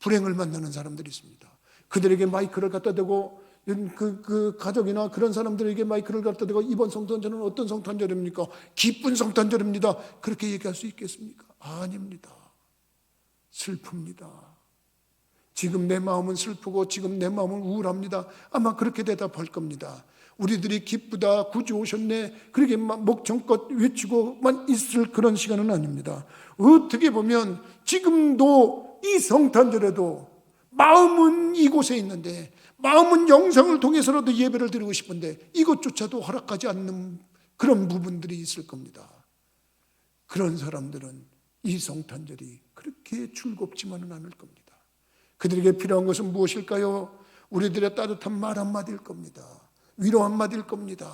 불행을 만나는 사람들이 있습니다. 그들에게 마이크를 갖다 대고 그 가족이나 그런 사람들에게 마이크를 갖다 대고 이번 성탄절은 어떤 성탄절입니까? 기쁜 성탄절입니다. 그렇게 얘기할 수 있겠습니까? 아닙니다. 슬픕니다. 지금 내 마음은 슬프고 지금 내 마음은 우울합니다. 아마 그렇게 대답할 겁니다. 우리들이 기쁘다, 구주 오셨네, 그렇게 목청껏 외치고만 있을 그런 시간은 아닙니다. 어떻게 보면 지금도 이 성탄절에도 마음은 이곳에 있는데, 마음은 영상을 통해서라도 예배를 드리고 싶은데 이것조차도 허락하지 않는 그런 부분들이 있을 겁니다. 그런 사람들은 이 성탄절이 그렇게 즐겁지만은 않을 겁니다. 그들에게 필요한 것은 무엇일까요? 우리들의 따뜻한 말 한마디일 겁니다. 위로 한마디일 겁니다.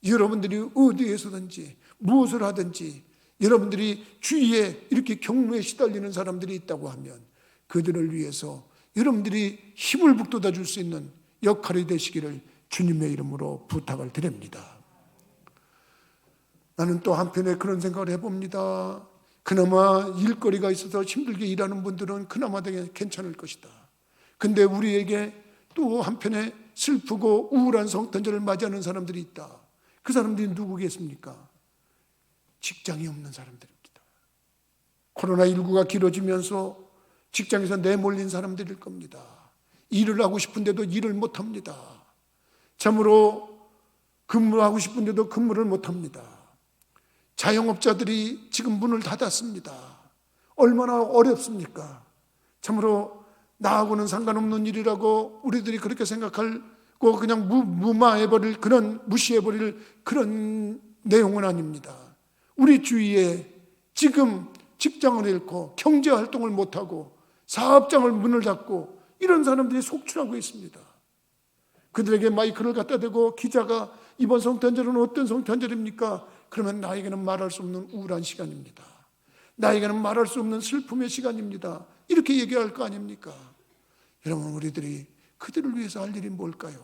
여러분들이 어디에서든지 무엇을 하든지 여러분들이 주위에 이렇게 경무에 시달리는 사람들이 있다고 하면 그들을 위해서 여러분들이 힘을 북돋아 줄 수 있는 역할이 되시기를 주님의 이름으로 부탁을 드립니다. 나는 또 한편에 그런 생각을 해봅니다. 그나마 일거리가 있어서 힘들게 일하는 분들은 그나마 되게 괜찮을 것이다. 근데 우리에게 또 한편에 슬프고 우울한 성탄절을 맞이하는 사람들이 있다. 그 사람들이 누구겠습니까? 직장이 없는 사람들입니다. 코로나19가 길어지면서 직장에서 내몰린 사람들일 겁니다. 일을 하고 싶은데도 일을 못합니다. 참으로 근무하고 싶은데도 근무를 못합니다. 자영업자들이 지금 문을 닫았습니다. 얼마나 어렵습니까? 참으로 나하고는 상관없는 일이라고 우리들이 그렇게 생각하고 그냥 무마해버릴 그런, 무시해버릴 그런 내용은 아닙니다. 우리 주위에 지금 직장을 잃고 경제활동을 못하고 사업장을 문을 닫고 이런 사람들이 속출하고 있습니다. 그들에게 마이크를 갖다 대고 기자가 이번 성탄절은 어떤 성탄절입니까? 그러면 나에게는 말할 수 없는 우울한 시간입니다. 나에게는 말할 수 없는 슬픔의 시간입니다. 이렇게 얘기할 거 아닙니까? 여러분 우리들이 그들을 위해서 할 일이 뭘까요?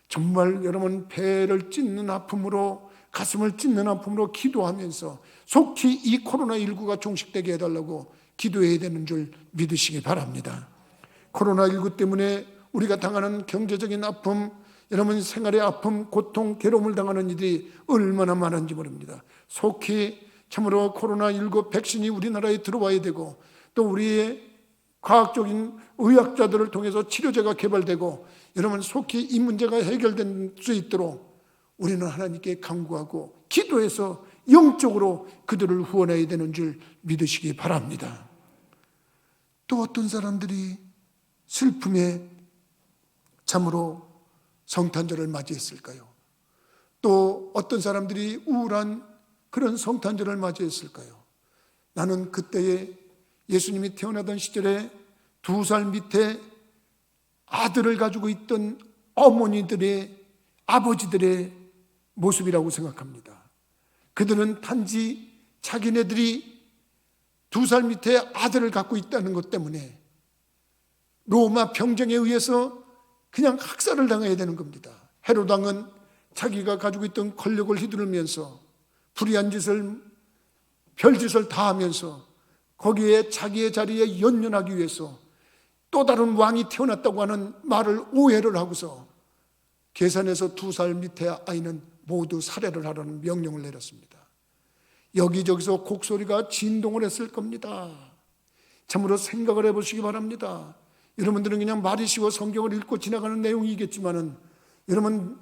정말 여러분 배를 찢는 아픔으로 가슴을 찢는 아픔으로 기도하면서 속히 이 코로나19가 종식되게 해달라고 기도해야 되는 줄 믿으시기 바랍니다. 코로나19 때문에 우리가 당하는 경제적인 아픔, 여러분 생활의 아픔, 고통, 괴로움을 당하는 이들이 얼마나 많은지 모릅니다. 속히 참으로 코로나19 백신이 우리나라에 들어와야 되고 또 우리의 과학적인 의학자들을 통해서 치료제가 개발되고 여러분 속히 이 문제가 해결될 수 있도록 우리는 하나님께 간구하고 기도해서 영적으로 그들을 후원해야 되는 줄 믿으시기 바랍니다. 또 어떤 사람들이 슬픔에 참으로 성탄절을 맞이했을까요? 또 어떤 사람들이 우울한 그런 성탄절을 맞이했을까요? 나는 그때에 예수님이 태어나던 시절에 2살 밑에 아들을 가지고 있던 어머니들의, 아버지들의 모습이라고 생각합니다. 그들은 단지 자기네들이 2살 밑에 아들을 갖고 있다는 것 때문에 로마 병정에 의해서 그냥 학살을 당해야 되는 겁니다. 헤롯 왕은 자기가 가지고 있던 권력을 휘두르면서 불의한 짓을, 별짓을 다 하면서 거기에 자기의 자리에 연연하기 위해서 또 다른 왕이 태어났다고 하는 말을 오해를 하고서 계산해서 2살 밑에 아이는 모두 살해를 하라는 명령을 내렸습니다. 여기저기서 곡소리가 진동을 했을 겁니다. 참으로 생각을 해보시기 바랍니다. 여러분들은 그냥 말이 쉬워 성경을 읽고 지나가는 내용이겠지만은, 여러분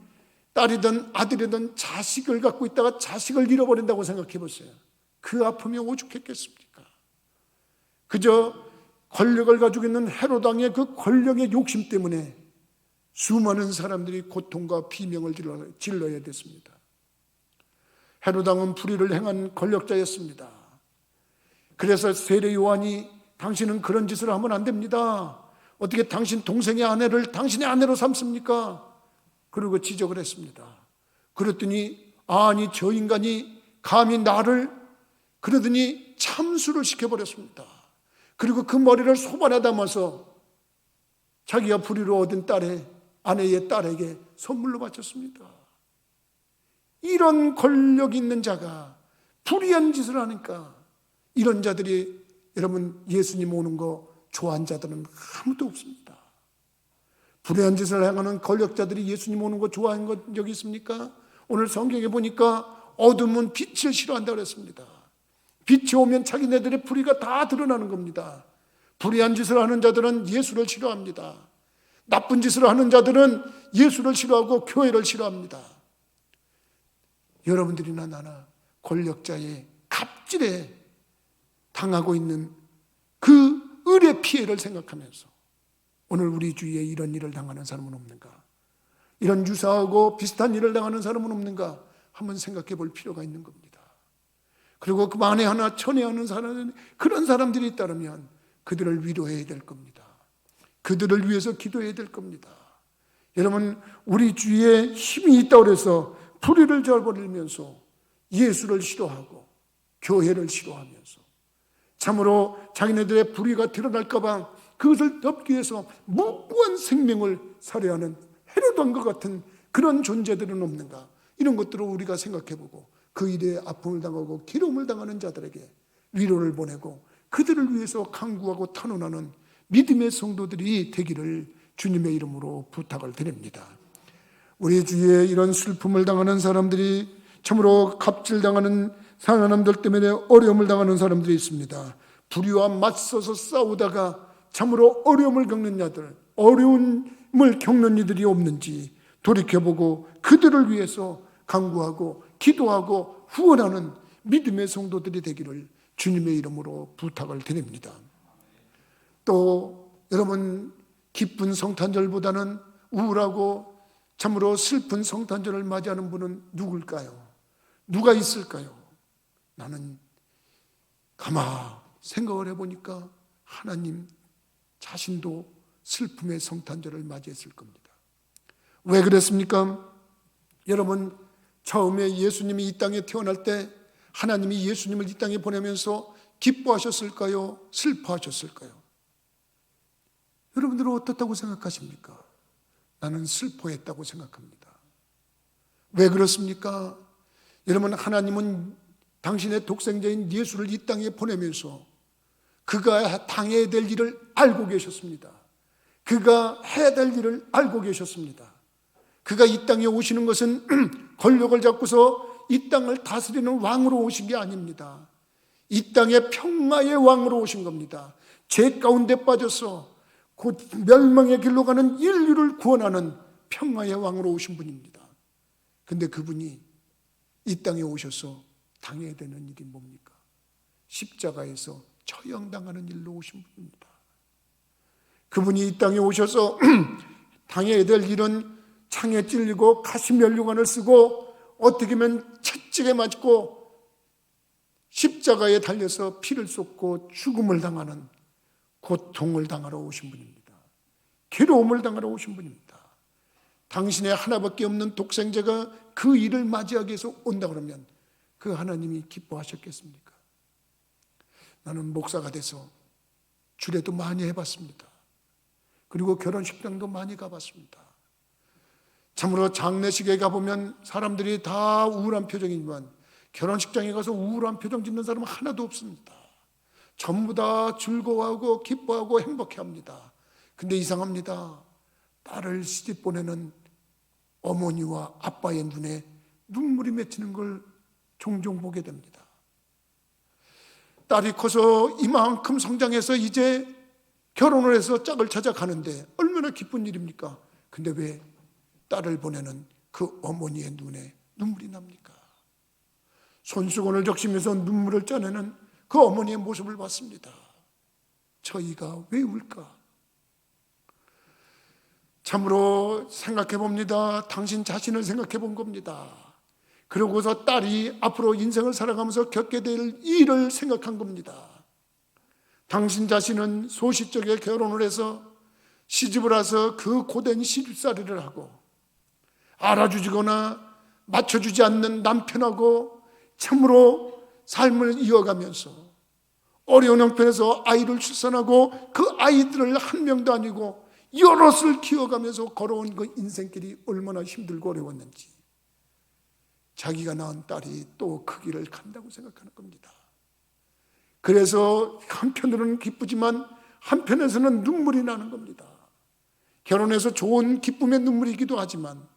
딸이든 아들이든 자식을 갖고 있다가 자식을 잃어버린다고 생각해 보세요. 그 아픔이 오죽했겠습니까? 그저 권력을 가지고 있는 헤롯 왕의 그 권력의 욕심 때문에 수많은 사람들이 고통과 비명을 질러야 됐습니다. 헤롯 왕은 불의를 행한 권력자였습니다. 그래서 세례 요한이 당신은 그런 짓을 하면 안 됩니다. 어떻게 당신 동생의 아내를 당신의 아내로 삼습니까? 그리고 지적을 했습니다. 그랬더니 아니 저 인간이 감히 나를, 그러더니 참수를 시켜버렸습니다. 그리고 그 머리를 소반에 담아서 자기가 불의로 얻은 아내의 딸에게 선물로 바쳤습니다. 이런 권력 있는 자가 불의한 짓을 하니까 이런 자들이, 여러분 예수님 오는 거 좋아하는 자들은 아무도 없습니다. 불의한 짓을 행하는 권력자들이 예수님 오는 거 좋아하는 것 여기 있습니까? 오늘 성경에 보니까 어둠은 빛을 싫어한다고 그랬습니다. 빛이 오면 자기네들의 불의가 다 드러나는 겁니다. 불의한 짓을 하는 자들은 예수를 싫어합니다. 나쁜 짓을 하는 자들은 예수를 싫어하고 교회를 싫어합니다. 여러분들이나 나나 권력자의 갑질에 당하고 있는 그 을의 피해를 생각하면서 오늘 우리 주위에 이런 일을 당하는 사람은 없는가? 이런 유사하고 비슷한 일을 당하는 사람은 없는가? 한번 생각해 볼 필요가 있는 겁니다. 그리고 그 만에 하나 천회하는 사람은, 그런 사람들이 있다면 그들을 위로해야 될 겁니다. 그들을 위해서 기도해야 될 겁니다. 여러분 우리 주위에 힘이 있다고 해서 불의를 저버리면서 예수를 싫어하고 교회를 싫어하면서 참으로 자기네들의 불의가 드러날까 봐 그것을 덮기 위해서 무고한 생명을 살해하는 헤롯 왕과 같은 그런 존재들은 없는가? 이런 것들을 우리가 생각해보고 그 일에 아픔을 당하고 기름을 당하는 자들에게 위로를 보내고 그들을 위해서 간구하고 탄원하는 믿음의 성도들이 되기를 주님의 이름으로 부탁을 드립니다. 우리 주위에 이런 슬픔을 당하는 사람들이, 참으로 갑질당하는 사람들 때문에 어려움을 당하는 사람들이 있습니다. 불의와 맞서서 싸우다가 참으로 어려움을 겪는 자들, 어려움을 겪는 이들이 없는지 돌이켜보고 그들을 위해서 간구하고 기도하고 후원하는 믿음의 성도들이 되기를 주님의 이름으로 부탁을 드립니다. 또 여러분 기쁜 성탄절보다는 우울하고 참으로 슬픈 성탄절을 맞이하는 분은 누굴까요? 누가 있을까요? 나는 가만 생각을 해보니까 하나님 자신도 슬픔의 성탄절을 맞이했을 겁니다. 왜 그랬습니까? 여러분 처음에 예수님이 이 땅에 태어날 때 하나님이 예수님을 이 땅에 보내면서 기뻐하셨을까요? 슬퍼하셨을까요? 여러분들은 어떻다고 생각하십니까? 나는 슬퍼했다고 생각합니다. 왜 그렇습니까? 여러분 하나님은 당신의 독생자인 예수를 이 땅에 보내면서 그가 당해야 될 일을 알고 계셨습니다. 그가 해야 될 일을 알고 계셨습니다. 그가 이 땅에 오시는 것은 권력을 잡고서 이 땅을 다스리는 왕으로 오신 게 아닙니다. 이 땅의 평화의 왕으로 오신 겁니다. 죄 가운데 빠져서 곧 멸망의 길로 가는 인류를 구원하는 평화의 왕으로 오신 분입니다. 근데 그분이 이 땅에 오셔서 당해야 되는 일이 뭡니까? 십자가에서 처형당하는 일로 오신 분입니다. 그분이 이 땅에 오셔서 당해야 될 일은 창에 찔리고 가시면류관을 쓰고 어떻게 보면 채찍에 맞고 십자가에 달려서 피를 쏟고 죽음을 당하는 고통을 당하러 오신 분입니다. 괴로움을 당하러 오신 분입니다. 당신의 하나밖에 없는 독생자가 그 일을 맞이하기 위해서 온다 그러면 그 하나님이 기뻐하셨겠습니까? 나는 목사가 돼서 주례도 많이 해봤습니다. 그리고 결혼식장도 많이 가봤습니다. 참으로 장례식에 가보면 사람들이 다 우울한 표정이지만 결혼식장에 가서 우울한 표정 짓는 사람은 하나도 없습니다. 전부 다 즐거워하고 기뻐하고 행복해합니다. 근데 이상합니다. 딸을 시집 보내는 어머니와 아빠의 눈에 눈물이 맺히는 걸 종종 보게 됩니다. 딸이 커서 이만큼 성장해서 이제 결혼을 해서 짝을 찾아가는데 얼마나 기쁜 일입니까? 근데 왜 딸을 보내는 그 어머니의 눈에 눈물이 납니까? 손수건을 적시면서 눈물을 짜내는 그 어머니의 모습을 봤습니다. 저희가 왜 울까? 참으로 생각해 봅니다. 당신 자신을 생각해 본 겁니다. 그러고서 딸이 앞으로 인생을 살아가면서 겪게 될 일을 생각한 겁니다. 당신 자신은 소시적에 결혼을 해서 시집을 와서 그 고된 시집살이를 하고 알아주거나 맞춰주지 않는 남편하고 참으로 삶을 이어가면서 어려운 형편에서 아이를 출산하고 그 아이들을 한 명도 아니고 여럿을 키워가면서 걸어온 그 인생길이 얼마나 힘들고 어려웠는지 자기가 낳은 딸이 또 그 길을 간다고 생각하는 겁니다. 그래서 한편으로는 기쁘지만 한편에서는 눈물이 나는 겁니다. 결혼해서 좋은 기쁨의 눈물이기도 하지만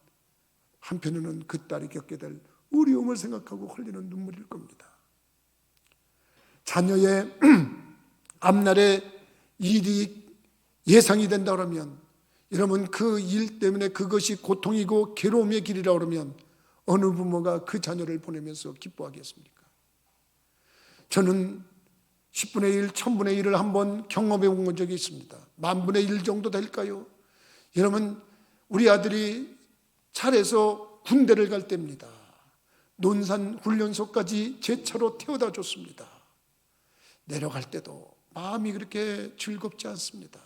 한편으로는 그 딸이 겪게 될 어려움을 생각하고 흘리는 눈물일 겁니다. 자녀의 앞날에 일이 예상이 된다 그러면 여러분 그 일 때문에 그것이 고통이고 괴로움의 길이라 그러면 어느 부모가 그 자녀를 보내면서 기뻐하겠습니까? 저는 10분의 1, 1000분의 1을 한번 경험해 본 적이 있습니다. 10,000분의 1 정도 될까요? 여러분 우리 아들이 차례에서 군대를 갈 때입니다. 논산 훈련소까지 제 차로 태워다 줬습니다. 내려갈 때도 마음이 그렇게 즐겁지 않습니다.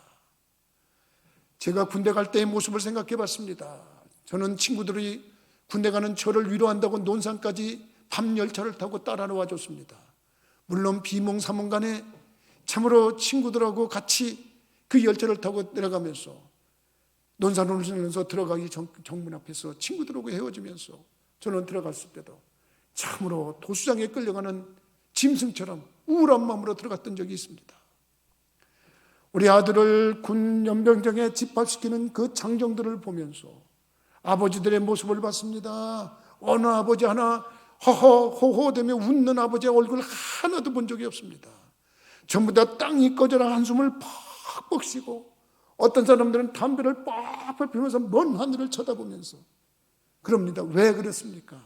제가 군대 갈 때의 모습을 생각해 봤습니다. 저는 친구들이 군대 가는 저를 위로한다고 논산까지 밤 열차를 타고 따라와 줬습니다. 물론 비몽사몽간에 참으로 친구들하고 같이 그 열차를 타고 내려가면서 논산훈련소 들어가기 정문 앞에서 친구들하고 헤어지면서 저는 들어갔을 때도 참으로 도수장에 끌려가는 짐승처럼 우울한 마음으로 들어갔던 적이 있습니다. 우리 아들을 군 연병장에 집합시키는 그 장정들을 보면서 아버지들의 모습을 봤습니다. 어느 아버지 하나 호호되며 웃는 아버지의 얼굴 하나도 본 적이 없습니다. 전부 다 땅이 꺼져라 한숨을 퍽퍽 쉬고 어떤 사람들은 담배를 빡빡 피우면서 먼 하늘을 쳐다보면서 그럽니다. 왜 그렇습니까?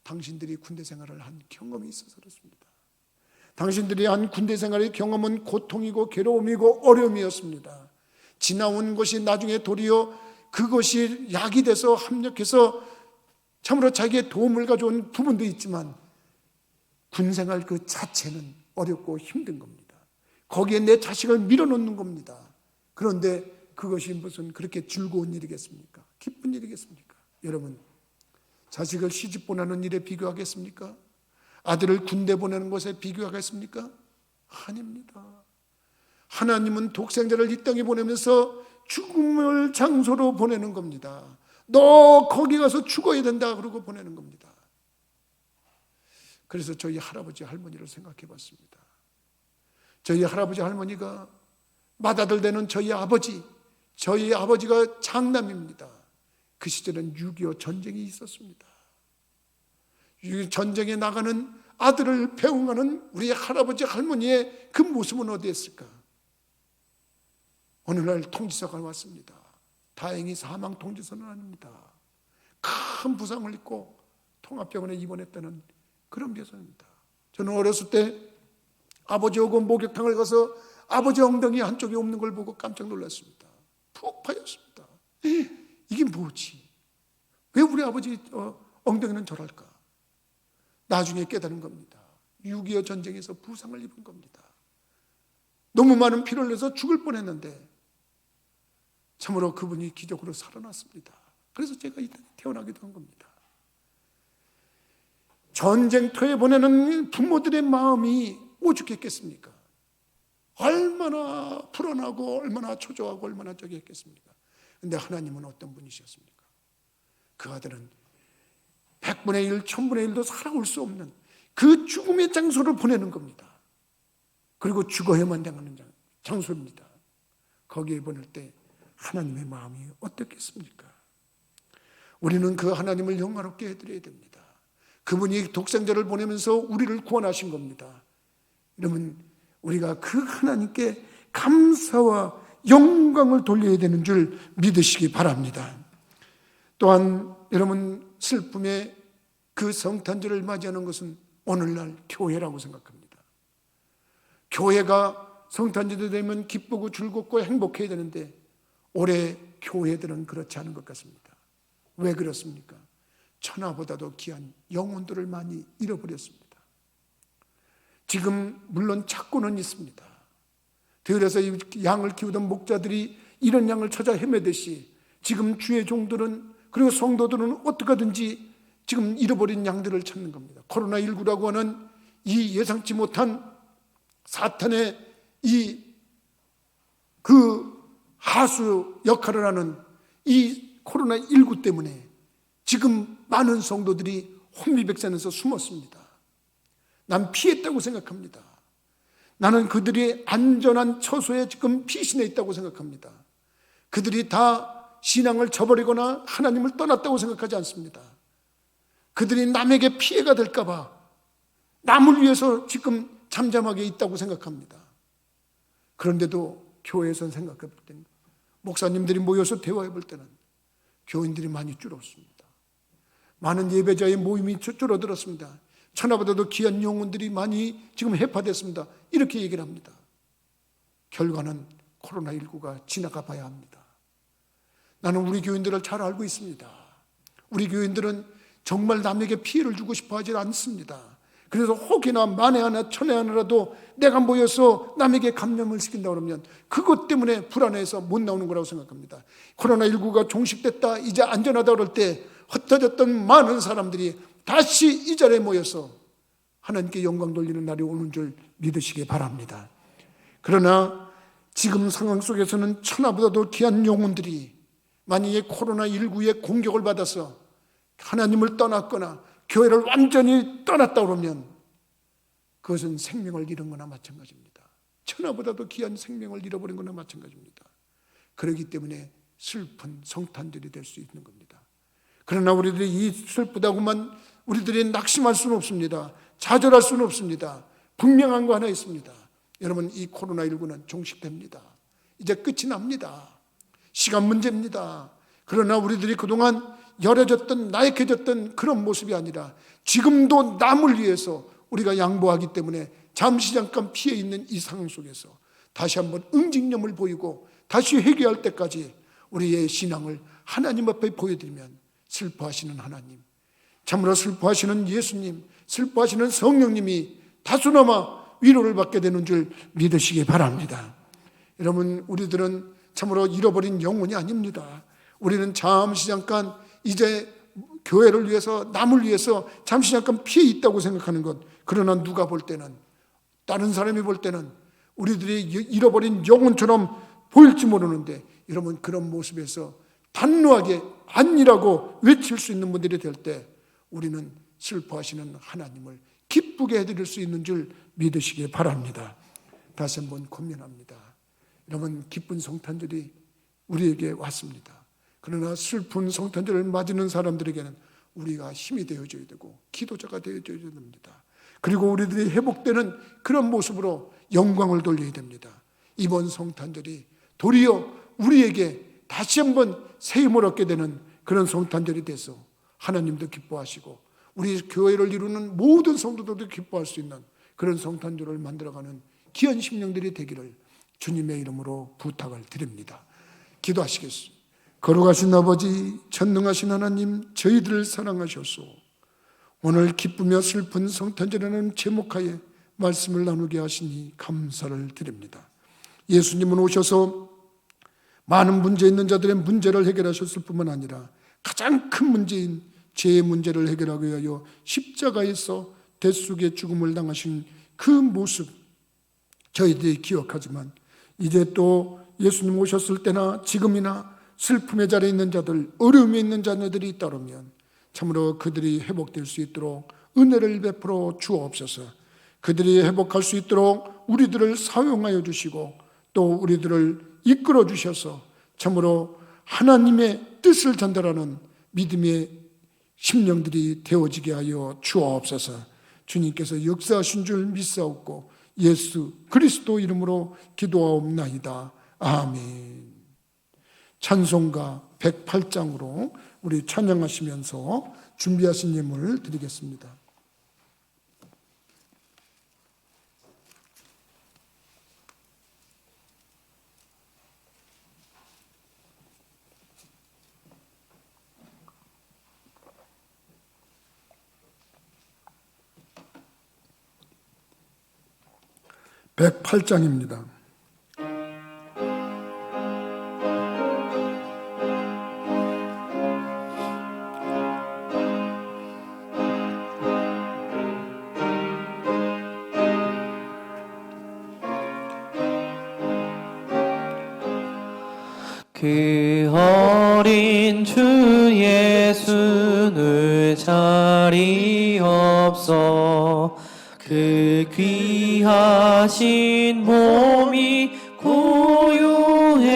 당신들이 군대 생활을 한 경험이 있어서 그렇습니다. 당신들이 한 군대 생활의 경험은 고통이고 괴로움이고 어려움이었습니다. 지나온 것이 나중에 도리어 그것이 약이 돼서 합력해서 참으로 자기의 도움을 가져온 부분도 있지만 군생활 그 자체는 어렵고 힘든 겁니다. 거기에 내 자식을 밀어넣는 겁니다. 그런데 그것이 무슨 그렇게 즐거운 일이겠습니까? 기쁜 일이겠습니까? 여러분 자식을 시집 보내는 일에 비교하겠습니까? 아들을 군대 보내는 것에 비교하겠습니까? 아닙니다. 하나님은 독생자를 이 땅에 보내면서 죽음을 장소로 보내는 겁니다. 너 거기 가서 죽어야 된다 그러고 보내는 겁니다. 그래서 저희 할아버지 할머니를 생각해 봤습니다. 저희 할아버지 할머니가 맏아들 되는 저희 아버지가 장남입니다. 그 시절엔 6.25 전쟁이 있었습니다. 전쟁에 나가는 아들을 배웅하는 우리 할아버지 할머니의 그 모습은 어디였을까? 어느 날 통지서가 왔습니다. 다행히 사망 통지서는 아닙니다. 큰 부상을 입고 통합병원에 입원했다는 그런 묘사입니다. 저는 어렸을 때 아버지하고 목욕탕을 가서 아버지 엉덩이 한쪽이 없는 걸 보고 깜짝 놀랐습니다. 푹 파였습니다. 이게 뭐지? 왜 우리 아버지 엉덩이는 저럴까? 나중에 깨달은 겁니다. 6.25 전쟁에서 부상을 입은 겁니다. 너무 많은 피를 흘려서 죽을 뻔했는데 참으로 그분이 기적으로 살아났습니다. 그래서 제가 이 땅에 태어나기도 한 겁니다. 전쟁터에 보내는 부모들의 마음이 오죽했겠습니까? 얼마나 불안하고 얼마나 초조하고 얼마나 저기 했겠습니까? 그런데 하나님은 어떤 분이셨습니까? 그 아들은 100분의 1, 1000분의 1도 살아올 수 없는 그 죽음의 장소를 보내는 겁니다. 그리고 죽어야만 되는 장소입니다. 거기에 보낼 때 하나님의 마음이 어떻겠습니까? 우리는 그 하나님을 영화롭게 해드려야 됩니다. 그분이 독생자를 보내면서 우리를 구원하신 겁니다. 여러분, 우리가 그 하나님께 감사와 영광을 돌려야 되는 줄 믿으시기 바랍니다. 또한 여러분, 슬픔의 그 성탄절을 맞이하는 것은 오늘날 교회라고 생각합니다. 교회가 성탄절이 되면 기쁘고 즐겁고 행복해야 되는데 올해 교회들은 그렇지 않은 것 같습니다. 왜 그렇습니까? 천하보다도 귀한 영혼들을 많이 잃어버렸습니다. 지금 물론 찾고는 있습니다. 들에서 양을 키우던 목자들이 이런 양을 찾아 헤매듯이 지금 주의 종들은, 그리고 성도들은 어떻게 하든지 지금 잃어버린 양들을 찾는 겁니다. 코로나19라고 하는 이 예상치 못한 사탄의 그 하수 역할을 하는 이 코로나19 때문에 지금 많은 성도들이 혼미백산에서 숨었습니다. 난 피했다고 생각합니다. 나는 그들이 안전한 처소에 지금 피신해 있다고 생각합니다. 그들이 다 신앙을 저버리거나 하나님을 떠났다고 생각하지 않습니다. 그들이 남에게 피해가 될까 봐 남을 위해서 지금 잠잠하게 있다고 생각합니다. 그런데도 교회에서 생각해 볼 때는, 목사님들이 모여서 대화해 볼 때는 교인들이 많이 줄었습니다. 많은 예배자의 모임이 줄어들었습니다. 천하보다도 귀한 영혼들이 많이 지금 해파됐습니다. 이렇게 얘기를 합니다. 결과는 코로나19가 지나가 봐야 합니다. 나는 우리 교인들을 잘 알고 있습니다. 우리 교인들은 정말 남에게 피해를 주고 싶어 하지 않습니다. 그래서 혹이나 만에 하나 천에 하나라도 내가 모여서 남에게 감염을 시킨다 그러면 그것 때문에 불안해서 못 나오는 거라고 생각합니다. 코로나19가 종식됐다, 이제 안전하다 그럴 때 흩어졌던 많은 사람들이 다시 이 자리에 모여서 하나님께 영광 돌리는 날이 오는 줄 믿으시기 바랍니다. 그러나 지금 상황 속에서는 천하보다도 귀한 영혼들이 만약에 코로나19의 공격을 받아서 하나님을 떠났거나 교회를 완전히 떠났다 그러면 그것은 생명을 잃은 거나 마찬가지입니다. 천하보다도 귀한 생명을 잃어버린 거나 마찬가지입니다. 그렇기 때문에 슬픈 성탄절이 될 수 있는 겁니다. 그러나 우리들이 이 슬프다고만 우리들이 낙심할 수는 없습니다. 좌절할 수는 없습니다. 분명한 거 하나 있습니다. 여러분, 이 코로나19는 종식됩니다. 이제 끝이 납니다. 시간 문제입니다. 그러나 우리들이 그동안 열어졌던, 나약해졌던 그런 모습이 아니라 지금도 남을 위해서 우리가 양보하기 때문에 잠시 잠깐 피해 있는 이 상황 속에서 다시 한번 응징념을 보이고 다시 회개할 때까지 우리의 신앙을 하나님 앞에 보여드리면 슬퍼하시는 하나님, 참으로 슬퍼하시는 예수님, 슬퍼하시는 성령님이 다소나마 위로를 받게 되는 줄 믿으시기 바랍니다. 여러분, 우리들은 참으로 잃어버린 영혼이 아닙니다. 우리는 잠시 잠깐 이제 교회를 위해서, 남을 위해서 잠시 잠깐 피해 있다고 생각하는 것. 그러나 누가 볼 때는, 다른 사람이 볼 때는 우리들이 잃어버린 영혼처럼 보일지 모르는데, 여러분, 그런 모습에서 단호하게 아니라고 외칠 수 있는 분들이 될 때 우리는 슬퍼하시는 하나님을 기쁘게 해드릴 수 있는 줄 믿으시기 바랍니다. 다시 한번 권면합니다. 여러분, 기쁜 성탄절이 우리에게 왔습니다. 그러나 슬픈 성탄절을 맞이는 사람들에게는 우리가 힘이 되어줘야 되고 기도자가 되어줘야 됩니다. 그리고 우리들이 회복되는 그런 모습으로 영광을 돌려야 됩니다. 이번 성탄절이 도리어 우리에게 다시 한번 새 힘을 얻게 되는 그런 성탄절이 돼서 하나님도 기뻐하시고 우리 교회를 이루는 모든 성도들도 기뻐할 수 있는 그런 성탄절을 만들어가는 귀한 심령들이 되기를 주님의 이름으로 부탁을 드립니다. 기도하시겠습니다. 거룩하신 아버지, 전능하신 하나님, 저희들을 사랑하셔서 오늘 기쁘며 슬픈 성탄절에는 제목하에 말씀을 나누게 하시니 감사를 드립니다. 예수님은 오셔서 많은 문제 있는 자들의 문제를 해결하셨을 뿐만 아니라 가장 큰 문제인 죄의 문제를 해결하기 위하여 십자가에서 대속의 죽음을 당하신 그 모습 저희들이 기억하지만 이제 또 예수님 오셨을 때나 지금이나 슬픔의 자리에 있는 자들, 어려움에 있는 자녀들이 있다면 참으로 그들이 회복될 수 있도록 은혜를 베풀어 주옵소서. 그들이 회복할 수 있도록 우리들을 사용하여 주시고 또 우리들을 이끌어 주셔서 참으로 하나님의 뜻을 전달하는 믿음의 심령들이 되어지게 하여 주옵소서. 주님께서 역사하신 줄 믿사옵고 예수 그리스도 이름으로 기도하옵나이다. 아멘. 찬송가 108장으로 우리 찬양하시면서 준비하신 예물을 드리겠습니다. (108장입니다) 그 어린 주 예수는 자리 없어 그 귀하신 몸이 고요해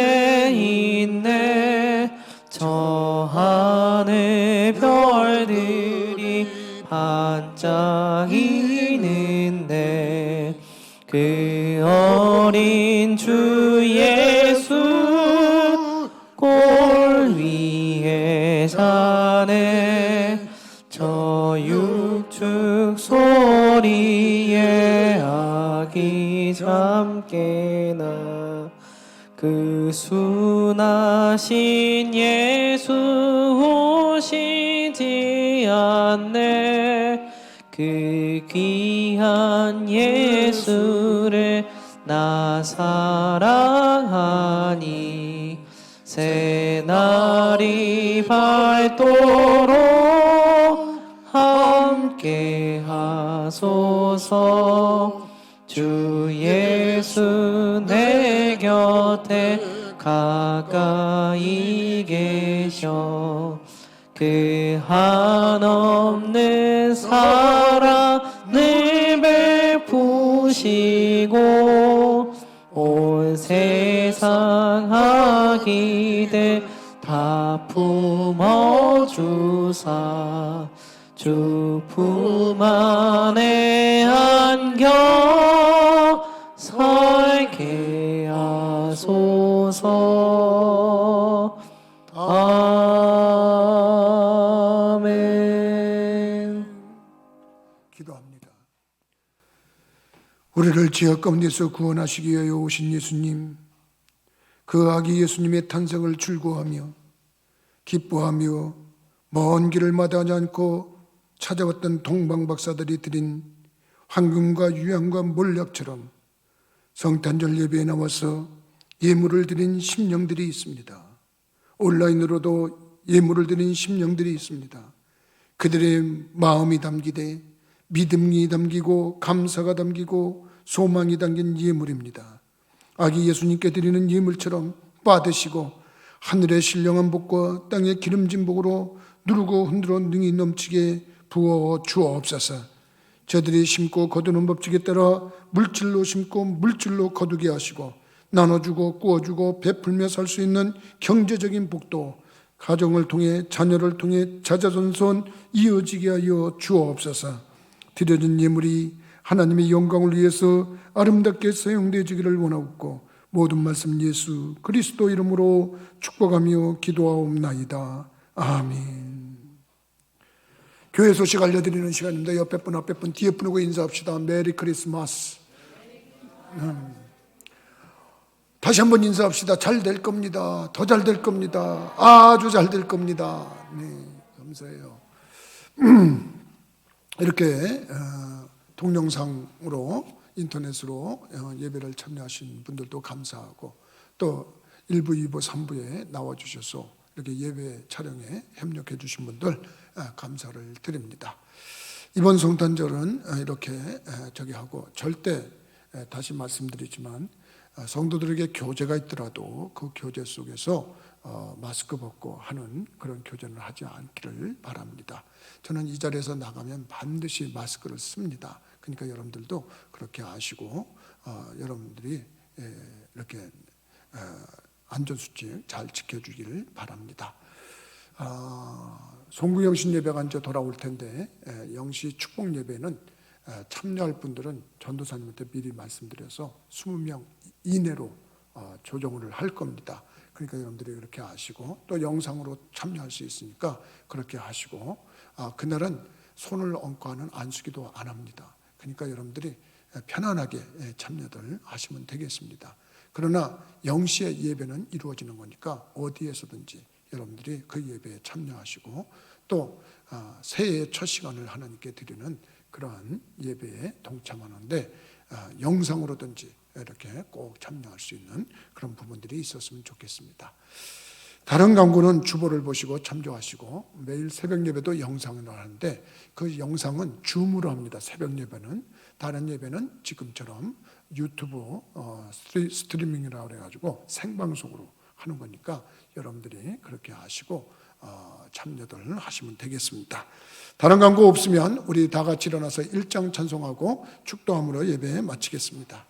있네. 저 하늘 별들이 반짝이는데 그 어린 주 예수 골 위에 사네. 저 육축 소리에 아기 잠깨나 그 순하신 예수 오시지 않네. 그 귀한 예수를 나 사랑하니 새날이 밝도록 함께 하소서. 주 예수 내 곁에 가까이 계셔 그 한없는 사랑을 베푸시고 온 세상 악기들 다 품어주사 주 품 안에 안겨 살게 하소서. 아멘. 기도합니다. 우리를 죄악 가운데서 구원하시기 위하여 오신 예수님, 그 아기 예수님의 탄생을 즐거워하며 기뻐하며 먼 길을 마다하지 않고 찾아왔던 동방박사들이 드린 황금과 유향과 몰약처럼 성탄절 예배에 나와서 예물을 드린 심령들이 있습니다. 온라인으로도 예물을 드린 심령들이 있습니다. 그들의 마음이 담기되 믿음이 담기고 감사가 담기고 소망이 담긴 예물입니다. 아기 예수님께 드리는 예물처럼 받으시고 하늘의 신령한 복과 땅의 기름진 복으로 누르고 흔들어 능히 넘치게 부어 주옵소서. 저들이 심고 거두는 법칙에 따라 물질로 심고 물질로 거두게 하시고 나눠주고 꾸어주고 베풀며 살 수 있는 경제적인 복도 가정을 통해 자녀를 통해 자자손손 이어지게 하여 주옵소서. 드려진 예물이 하나님의 영광을 위해서 아름답게 사용되어지기를 원하옵고 모든 말씀 예수 그리스도 이름으로 축복하며 기도하옵나이다. 아멘. 교회 소식 알려드리는 시간입니다. 옆에 분 앞에 분 뒤에 분하고 인사합시다. 메리 크리스마스. 다시 한번 인사합시다. 잘 될 겁니다. 더 잘 될 겁니다. 아주 잘 될 겁니다. 네, 감사해요. 이렇게 동영상으로 인터넷으로 예배를 참여하신 분들도 감사하고 또 1부, 2부, 3부에 나와주셔서 이렇게 예배 촬영에 협력해 주신 분들 감사를 드립니다. 이번 성탄절은 이렇게 하고 절대 다시 말씀드리지만 성도들에게 교제가 있더라도 그 교제 속에서 마스크 벗고 하는 그런 교전을 하지 않기를 바랍니다. 저는 이 자리에서 나가면 반드시 마스크를 씁니다. 그러니까 여러분들도 그렇게 아시고 여러분들이 이렇게 안전수칙 잘 지켜주기를 바랍니다. 송구영신 예배가 이제 돌아올 텐데 영시 축복 예배는 참여할 분들은 전도사님한테 미리 말씀드려서 20명 이내로 조정을 할 겁니다. 그러니까 여러분들이 그렇게 아시고 또 영상으로 참여할 수 있으니까 그렇게 하시고 그날은 손을 얹고 하는 안수기도 안 합니다. 그러니까 여러분들이 편안하게 참여들 하시면 되겠습니다. 그러나 영시의 예배는 이루어지는 거니까 어디에서든지 여러분들이 그 예배에 참여하시고 또 새해의 첫 시간을 하나님께 드리는 그러한 예배에 동참하는데 영상으로든지 이렇게 꼭 참여할 수 있는 그런 부분들이 있었으면 좋겠습니다. 다른 강구는 주보를 보시고 참조하시고 매일 새벽 예배도 영상으로 하는데 그 영상은 줌으로 합니다. 새벽 예배는. 다른 예배는 지금처럼 유튜브 스트리밍이라고 그래가지고 생방송으로 하는 거니까 여러분들이 그렇게 하시고 참여들 하시면 되겠습니다. 다른 강구 없으면 우리 다 같이 일어나서 일장 찬송하고 축도함으로 예배 마치겠습니다.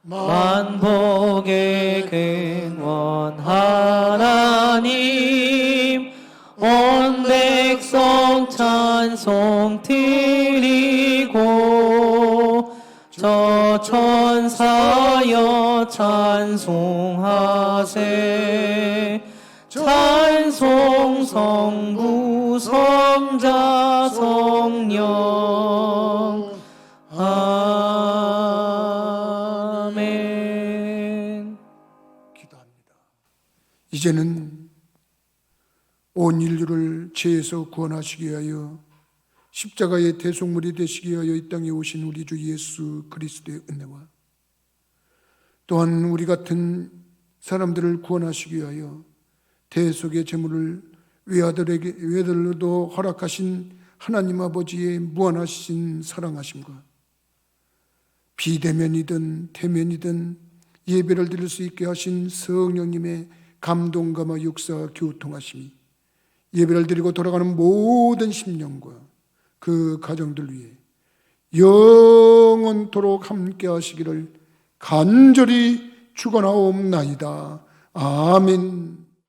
만복의 근원 하나님 온 백성 찬송 드리고 저 천사여 찬송하세 찬송 성부 성자 성령 아멘. 기도합니다. 이제는 온 인류를 죄에서 구원하시기 위하여 십자가의 대속물이 되시기 위하여 이 땅에 오신 우리 주 예수 그리스도의 은혜와 또한 우리 같은 사람들을 구원하시기 위하여 대속의 제물을 외아들로도 허락하신 하나님 아버지의 무한하신 사랑하심과 비대면이든 대면이든 예배를 드릴 수 있게 하신 성령님의 감동감화 역사 교통하심이 예배를 드리고 돌아가는 모든 심령과 그 가정들 위해 영원토록 함께 하시기를 간절히 축원하옵나이다. 아멘.